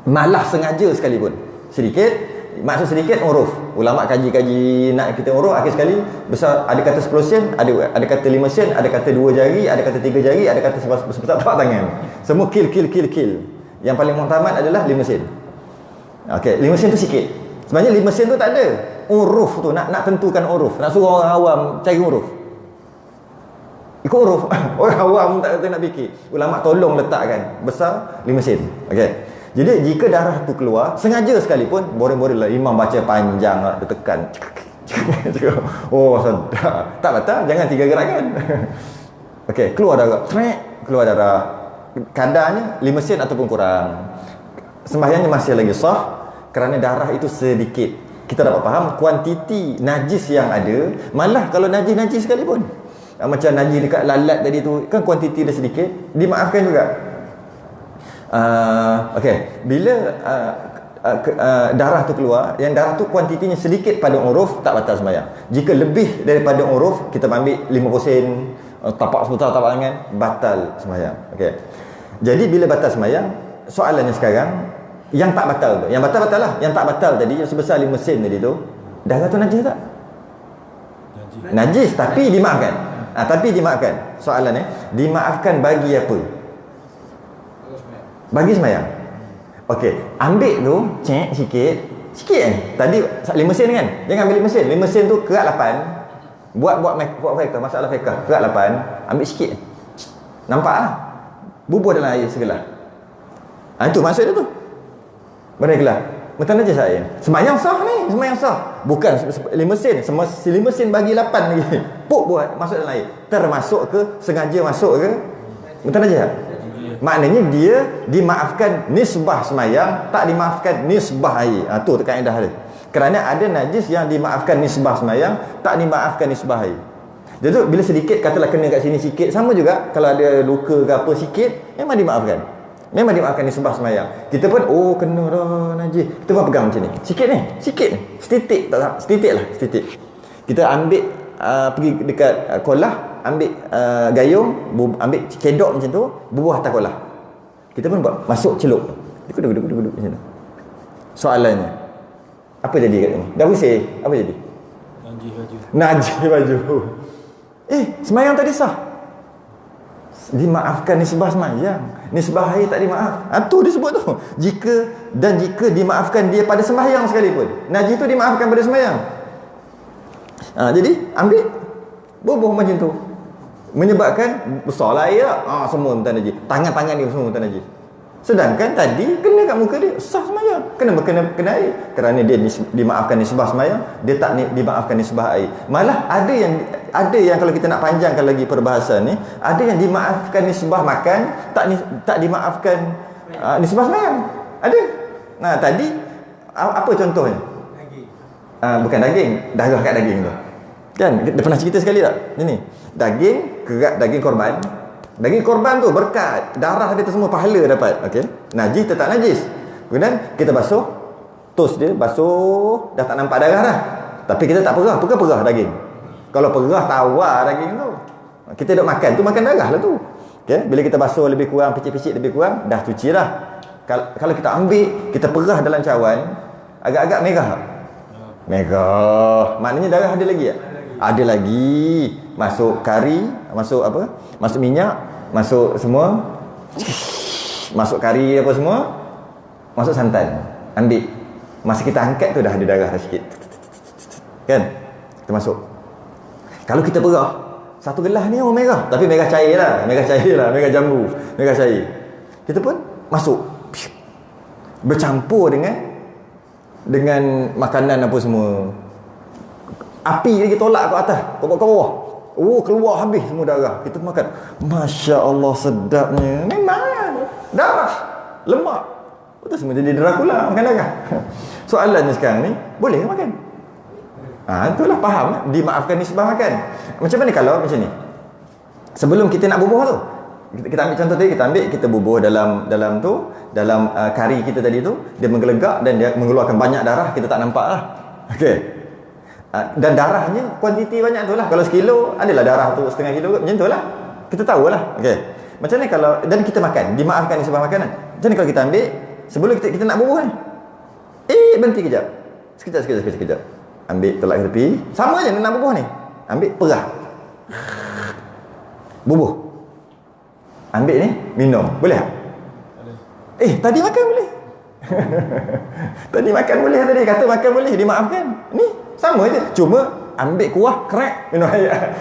malah sengaja sekalipun. Sedikit, maksud sedikit uruf. Ulama kaji-kaji nak kita uruf, akhir sekali besar, ada kata 10 sen, ada kata 5 sen, ada kata 2 jari, ada kata 3 jari, ada kata sebesar tapak tangan. Semua kill. Yang paling muktamad adalah 5 sen. Okey, 5 sen tu sikit. Sebenarnya 5 sen tu tak ada. Uruf tu nak tentukan uruf. Nak suruh orang awam cari uruf. Ikut uruf. Orang awam tak kata nak fikir. Ulama tolong letakkan besar 5 sen. Okey. Jadi jika darah tu keluar sengaja sekalipun, boreng-boreng lah imam baca panjang lah, dia tekan. Oh sedap. Tak batal, jangan 3 gerakan. Okey, keluar darah. Keluar darah. Kadarnya 5 sen ataupun kurang. Sembahyangnya masih lagi sah kerana darah itu sedikit. Kita dapat faham kuantiti najis yang ada. Malah kalau najis sekalipun, macam najis dekat lalat tadi tu, kan kuantiti dia sedikit, dimaafkan juga. Okey, bila darah tu keluar, yang darah tu kuantitinya sedikit pada uruf, tak batal sembahyang. Jika lebih daripada uruf, kita ambil 50 sen, tapak sebesar tapak tangan, batal sembahyang. Okey. Jadi bila batal sembahyang, soalannya sekarang, yang tak batal tu, yang batal lah, yang tak batal tadi, yang sebesar 5 sen tadi tu, darah tu najis tak? Najis, tapi dimaafkan. Tapi dimaafkan. Soalannya, dimaafkan bagi apa? Bagi sembahyang. Okey, ambil tu, cek sikit kan? Tadi 5 sen kan? Jangan ambil 5 sen. 5 sen tu kerat 8. Buat fiqh, masalah fiqh. Kerat 8, ambil sikit. Nampak lah. Bubuh dalam air segelas. Itu maksud dia tu. Benar ke lah? Betul najis air. Sembahyang sah ni, sembahyang sah. Bukan 5 sen, 5 sen bagi 8 lagi. Puk buat masuk dalam air. Termasuk ke sengaja masuk ke? Betul najis tak? Maknanya dia dimaafkan nisbah sembahyang, tak dimaafkan nisbah air. Tu kaedah dia. Kerana ada najis yang dimaafkan nisbah sembahyang, tak dimaafkan nisbah air. Jadi bila sedikit, katalah kena kat sini sikit, sama juga kalau ada luka ke apa sikit, memang dimaafkan. Memang dimaafkan nisbah sembahyang. Kita pun kena dah najis. Kita pun pegang macam ni. Sikit ni. Setitik tak, setitik. Kita ambil pergi dekat kolah, ambil gayung, ambil kedok macam tu, bubuh atas kolah. Kita pun buat masuk celup. Duduk macam tu. Soalannya, apa jadi kat sini? Dah bersih, apa jadi? Najis baju. Sembahyang tadi sah. Dimaafkan nisbah sembahyang. Nisbah air tak dimaaf. Tu dia sebut tu. Jika dimaafkan dia pada sembahyang sekalipun. Najis tu dimaafkan pada sembahyang. Jadi ambil bubuh macam tu. Menyebabkan besarlah air tak? Semua bukan najis. Tangan-tangan dia semua bukan najis. Sedangkan tadi kena kat muka dia, sah sembahyang. Kena air. Kerana dia dimaafkan nisbah sembahyang, dia tak dimaafkan nisbah air. Malah ada yang kalau kita nak panjangkan lagi perbahasan ni, ada yang dimaafkan nisbah makan, tak dimaafkan nisbah sembahyang. Ada. Tadi apa contohnya?
Daging.
Bukan daging, darah kat daging tu. Kan? Dia pernah cerita sekali tak? Ini. Daging, kerat daging korban. Daging korban tu berkat, darah dia tu semua pahala dapat. Okey. Najis tetap najis. Kemudian kita basuh, tos dia basuh, dah tak nampak darah dah. Tapi kita tak perah daging. Kalau perah tawar daging tu, kita duk makan tu makan darah lah tu. Okey, bila kita basuh lebih kurang, picit-picit lebih kurang, dah cuci dah. Kalau kita ambil, kita perah dalam cawan, agak-agak merah. Merah. Maknanya darah ada lagi tak? Ada lagi. Masuk kari, masuk apa? Masuk minyak, masuk semua. Masuk kari apa semua. Masuk santan. Ambil. Masa kita angkat tu dah ada darah dah sikit. Kan? Kita masuk. Kalau kita perah, satu gelas ni merah, tapi merah cair lah, merah jambu, merah cair. Kita pun masuk. Bercampur dengan makanan apa semua. Api lagi tolak ke atas, ke bawah. Keluar habis semua darah. Kita makan. Masya Allah sedapnya. Memang darah, lemak. Betul semua jadi Dracula makan darah. Soalannya sekarang ni, boleh ke makan? Itulah faham. Dimaafkan nisbah makan. Macam mana kalau macam ni? Sebelum kita nak bubuh tu, Kita ambil contoh tadi, kita bubuh dalam kari kita tadi tu, dia menggelegak dan dia mengeluarkan banyak darah, kita tak nampak lah. Okey. Dan darahnya kuantiti banyak tu lah. Kalau sekilo, adalah darah tu setengah kilo, macam tu lah. Kita tahu lah. Okey. Macam ni kalau, dan kita makan, dimaafkan nisbah makanan. Macam ni kalau kita ambil, sebelum kita nak bubuh ni. Berhenti kejap. Sekejap. Ambil tolak ke tepi. Sama je nak bubuh ni. Ambil perah. Bubuh. Ambil ni, minum. Boleh tak? Tadi makan boleh. Tadi makan boleh tadi. Kata makan boleh, dimaafkan. Ni, sama je. Cuma, ambil kuah, crack, minum air.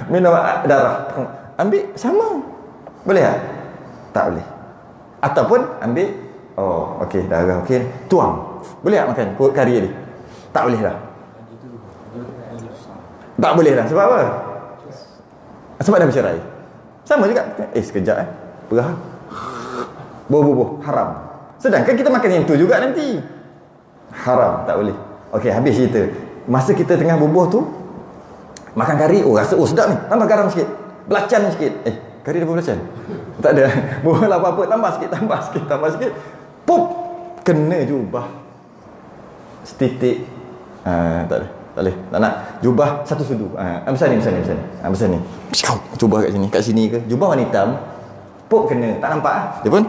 Minum darah. Ambil, sama. Boleh tak? Tak boleh. Ataupun, ambil, okey, darah, okey. Tuang. Boleh tak makan kari tadi? Tak boleh dah. Tak boleh dah. Sebab apa? Sebab dah bercerai. Sama juga. Sekejap perah. Bubuh. Haram. Sedangkan kita makan yang tu juga nanti. Haram. Tak boleh. Okey, habis cerita. Masa kita tengah bubuh tu, makan kari, rasa sedap ni. Tambah garam sikit. Belacan sikit. Kari dah berbelacan? Tak ada. Bubuh lah apa-apa. Tambah sikit. Pop. Kena jubah. Setitik. Tak ada. Tak boleh. Tak nak. Jubah satu sudu. Besar ni. Besar ni. Cuba kat sini ke. Jubah warna hitam. Pop kena. Tak nampak lah. Dia pun.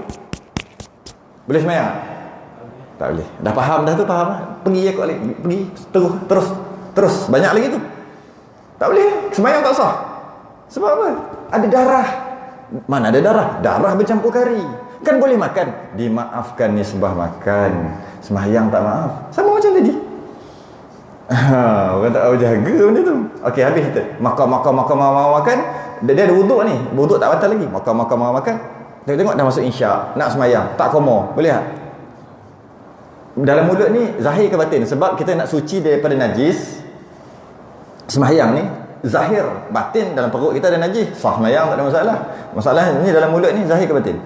Boleh semayang? Tak boleh. Dah faham dah tu, faham lah. Pergi aku balik. Pergi. Terus. Banyak lagi tu. Tak boleh. Semayang tak sah. Sebab apa? Ada darah. Mana ada darah? Darah bercampur kari. Kan boleh makan. Dimaafkan nisbah makan. Semayang tak maaf. Sama macam tadi. Orang tak tahu jaga benda tu. Okey, habis kita makan. Dia ada wuduk ni. Wuduk tak batal lagi. Makan. Tengok dah masuk insya', nak semayang, tak komo. Boleh tak? Dalam mulut ni zahir ke batin? Sebab kita nak suci daripada najis. Semayang ni zahir, batin dalam perut kita ada najis. Sah semayang tak ada masalah. Masalah ni dalam mulut ni zahir ke batin?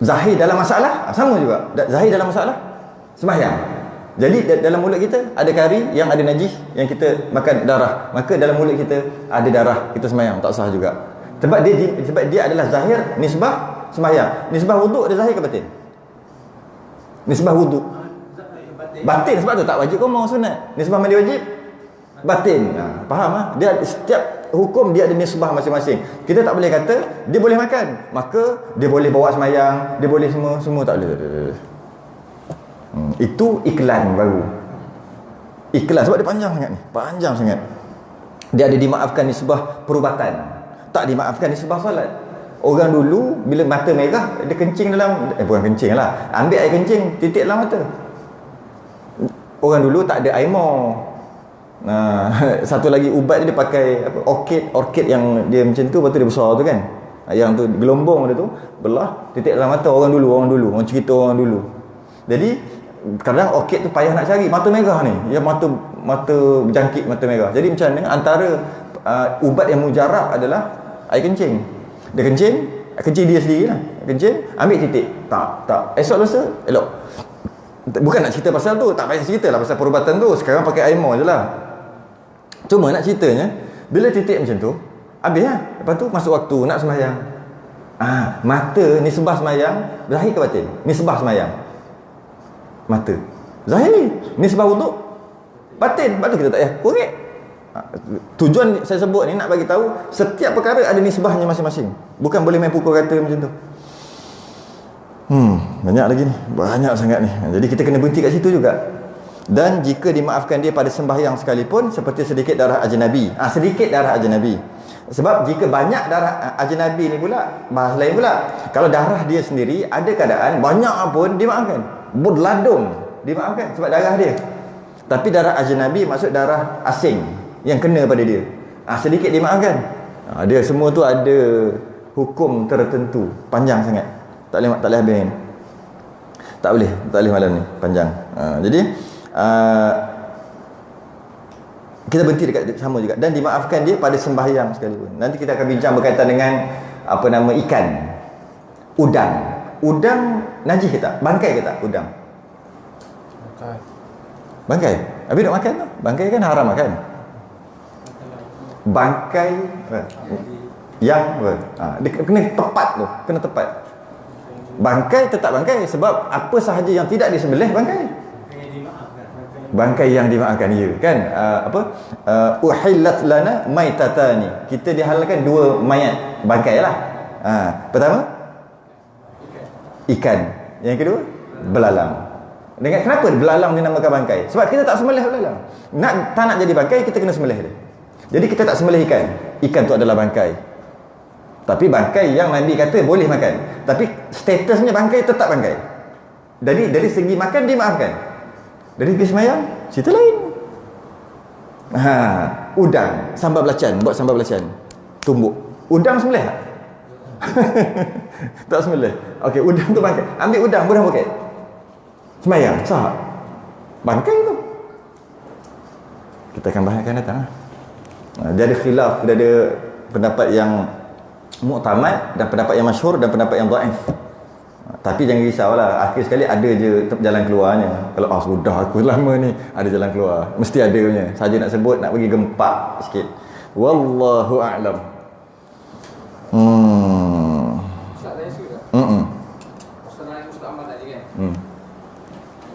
Zahir dalam masalah sama juga. Zahir dalam masalah semayang. Jadi dalam mulut kita ada kari yang ada najis, yang kita makan darah, maka dalam mulut kita ada darah, kita semayang tak sah juga. Sebab dia adalah zahir nisbah semayang. Nisbah wuduk dia zahir ke batin? Nisbah wuduk batin, sebab tu tak wajib qoma sunat. Nisbah mandi wajib batin. Faham ah? Dia setiap hukum dia ada nisbah masing-masing. Kita tak boleh kata dia boleh makan, maka dia boleh bawa semayang, dia boleh semua tak boleh. Itu iklan baru. Iklan sebab dia panjang sangat. Dia ada dimaafkan nisbah perubatan, tak dimaafkan nisbah solat. Orang dulu bila mata merah, dia kencing dalam bukan kencing lah, ambil air kencing titik dalam mata. Orang dulu tak ada air mor. Satu lagi ubat dia pakai orchid yang dia macam tu, lepas tu dia besar tu kan. Yang tu gelombong dia tu belah titik dalam mata orang dulu, orang cerita orang dulu. Jadi kadang orchid tu payah nak cari mata merah ni. Yang mata berjangkit mata merah. Jadi macam mana antara ubat yang mujarab adalah air kencing. Dia kencing dia sendiri lah. Kencing, ambil titik. Tak. Esok lusa, elok. Bukan nak cerita pasal tu, tak payah cerita lah pasal perubatan tu. Sekarang pakai air mor je lah. Cuma nak ceritanya, bila titik macam tu, habis lah. Lepas tu masuk waktu nak semayang. Mata nisbah semayang, zahir ke batin? Nisbah semayang. Mata zahir, nisbah wuduk batin. Lepas tu kita tak payah korek. Tujuan saya sebut ni nak bagi tahu setiap perkara ada nisbahnya masing-masing. Bukan boleh main pukul kata macam tu. Banyak lagi ni, banyak sangat ni. Jadi kita kena berhenti kat situ juga. Dan jika dimaafkan dia pada sembahyang sekalipun, seperti sedikit darah ajnabi. Sedikit darah ajnabi. Sebab jika banyak darah ajnabi ni pula, bahas lain pula. Kalau darah dia sendiri ada keadaan banyak pun dimaafkan. Berladung dimaafkan sebab darah dia. Tapi darah ajnabi maksud darah asing yang kena pada dia. Sedikit dimaafkan. Dia semua tu ada hukum tertentu. Panjang sangat. Tak boleh habis ni. Tak boleh malam ni. Panjang. Jadi kita berhenti dekat sama juga. Dan dimaafkan dia pada sembahyang sekalipun. Nanti kita akan bincang berkaitan dengan ikan. Udang najis ke tak? Bangkai ke tak udang? Bangkai. Habis nak makan tu? Bangkai kan haram makan. Bangkai Yang apa? Dia kena tepat tu, kena tepat. Bangkai tetap bangkai sebab apa sahaja yang tidak disembelih bangkai. Bangkai yang dimaafkan, ya kan? Uhillat lana maitatani. Kita dihalalkan dua mayat bangkai lah. Pertama ikan. Yang kedua belalang. Dengan kenapa belalang dinamakan bangkai? Sebab kita tak sembelih belalang. Tak nak jadi bangkai, kita kena sembelih dia. Jadi kita tak sembelih ikan. Ikan tu adalah bangkai. Tapi bangkai yang Nabi kata boleh makan. Tapi statusnya bangkai tetap bangkai. Jadi dari segi makan dimaafkan. Dari segi semayang cerita lain. Udang, sambal belacan, buat sambal belacan. Tumbuk. Udang sembelih tak? Tak sembelih. Okey, udang tu bangkai. Ambil udang, buang poket. Semayang, sah. Bangkai tu. Kita akan bahas akan datang. Dia ada khilaf, dia ada pendapat yang muktamad dan pendapat yang masyhur dan pendapat yang dhaif. Tapi jangan risaulah, akhir sekali ada je jalan keluarnya. Kalau sudah aku lama ni, ada jalan keluar. Mesti ada punya. Saja nak sebut, nak bagi gempak sikit. Wallahu a'lam.
Ustaz saya suka. Ustaz Naim Ustaz Ahmad tadi kan.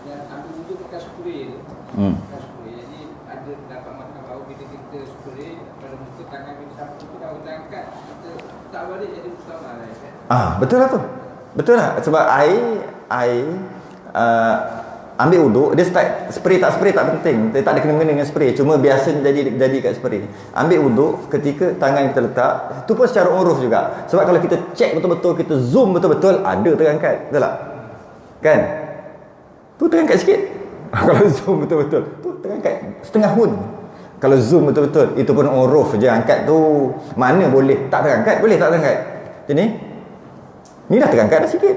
Yang ambil wuduk pakai spray tu. Pakai spray. Jadi ada dapat makan bau bila kita spray pada muka tangan kita sapu tu kalau kita angkat kita tak balik jadi bersama lah kan.
Betul lah tu. Betul lah. Sebab air ambil wuduk, dia start spray tak penting. Dia tak ada kena-mengena dengan spray. Cuma biasa jadi kat spray. Ambil wuduk ketika tangan kita letak, itu pun secara uruf juga. Sebab kalau kita check betul-betul, kita zoom betul-betul, ada terangkat. Betul tak? Kan? Tu terangkat sikit. Kalau zoom betul-betul, tu terangkat setengah hun. Kalau zoom betul-betul, itu pun uruf je angkat tu. Mana boleh tak terangkat? Boleh tak terangkat? Jadi ni dah terangkat dah sikit.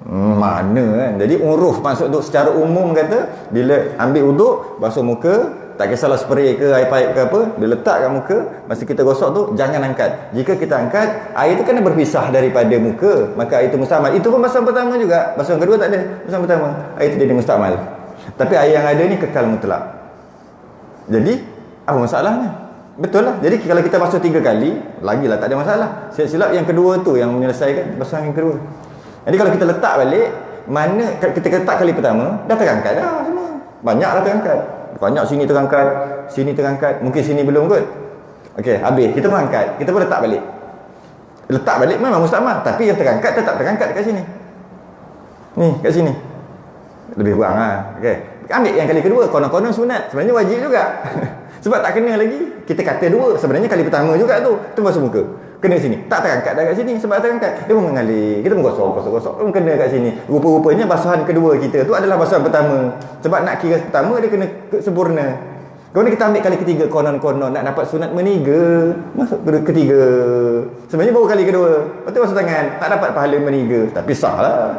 Mana kan? Jadi uruf maksud tu secara umum kata, bila ambil wuduk, basuh muka, tak kisahlah spray ke air pipe ke apa, dia letak kat muka, masa kita gosok tu jangan angkat. Jika kita angkat, air tu kena berpisah daripada muka, maka air tu mustamal. Itu pun basuhan pertama juga. Basuhan kedua tak ada. Basuhan pertama, air tu jadi mustamal. Tapi air yang ada ni kekal mutlak. Jadi apa masalahnya? Betul lah. Jadi kalau kita basuh 3 kali, lagilah tak ada masalah. Silap yang kedua tu yang menyelesaikan basuhan yang kedua. Jadi kalau kita letak balik, mana kita letak kali pertama, dah terangkat dah semua. Banyak dah terangkat. Banyak sini terangkat, mungkin sini belum kot. Okey, habis. Kita pun angkat. Kita pun letak balik. Letak balik memang mustamal, tapi yang terangkat tetap terangkat kat sini. Ni, kat sini. Lebih kurang lah. Okey. Ambil yang kali kedua, konon-konon sunat. Sebenarnya wajib juga. Sebab tak kena lagi. Kita kata dua, sebenarnya kali pertama juga tu. Tu basuh muka. Kena sini. Tak terangkat dah kat sini. Sebab terangkat, dia pun mengalir. Kita pun gosok. Pun kena kat sini. Rupa-rupanya basuhan kedua kita tu adalah basuhan pertama. Sebab nak kira pertama, dia kena sempurna. Kemudian kita ambil kali ketiga, konon-konon nak dapat sunat meniga. Masuk ketiga. Sebenarnya baru kali kedua. Lepas tu basuh tangan. Tak dapat pahala meniga. Tapi sah lah.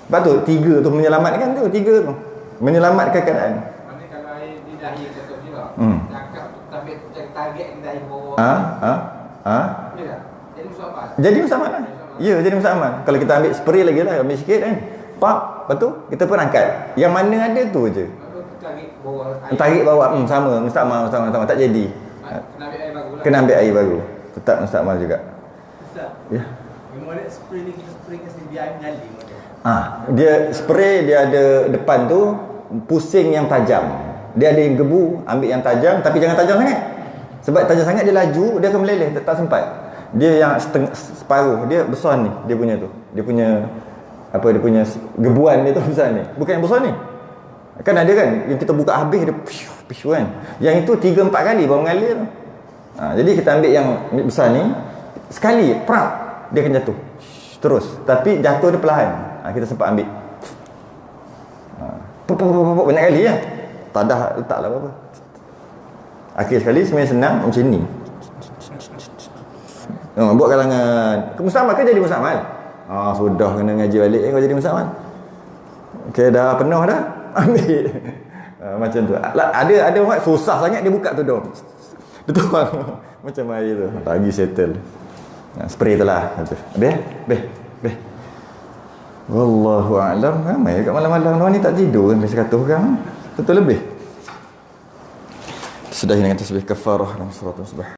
Sebab tu, 3 tu menyelamatkan tu. 3 tu menyelamatkan keadaan.
Mana kalau air di dahi ketuk juga. Cakap tapi target di dahi bawah. Ya tak? Jadi musamal.
Jadi musamal lah. Ya, jadi musamal. Kalau kita ambil spray lagi lah, ambil sikit kan. Pak, lepas tu kita pun angkat. Yang mana ada tu je.
Tarik bawah.
Tarik bawah, sama. Musamal. Tak jadi.
Kena ambil air baru lah.
Kena ambil air baru. Tetap musamal juga.
Ustaz,
Ya.
memang ada spray ni kita spray kasi biar air mengalir.
Dia spray, dia ada depan tu pusing yang tajam. Dia ada yang gebu, ambil yang tajam, tapi jangan tajam sangat. Sebab tajam sangat dia laju, dia akan meleleh, tak sempat. Dia yang separuh, dia besar ni, dia punya tu. Dia punya dia punya gebuan dia tu besar ni. Bukan yang besar ni. Kan ada kan, yang kita buka habis dia piu kan. Yang itu 3-4 kali baru mengalir tu. Jadi kita ambil yang besar ni, sekali prap dia akan jatuh. Terus, tapi jatuh dia perlahan. Kita sempat ambil. Banyak kali ya. Tak dah letaklah apa-apa. Akhir sekali sebenarnya senang macam ni. Buat kalangan musamal ke jadi musamal? Sudah kena ngaji balik kau jadi musamal. Okey, dah penuh dah. Ambil. Macam tu. Ada orang susah sangat dia buka tudung. Dia tuang macam air tu. Lagi settle. Spray tu lah. Habis. Wallahu a'lam. Ramai kat malam-malam ni tak tidur kan, biasa kata orang. Betul lebih. Sudah dengan tasbih kafarah dan surat subhan.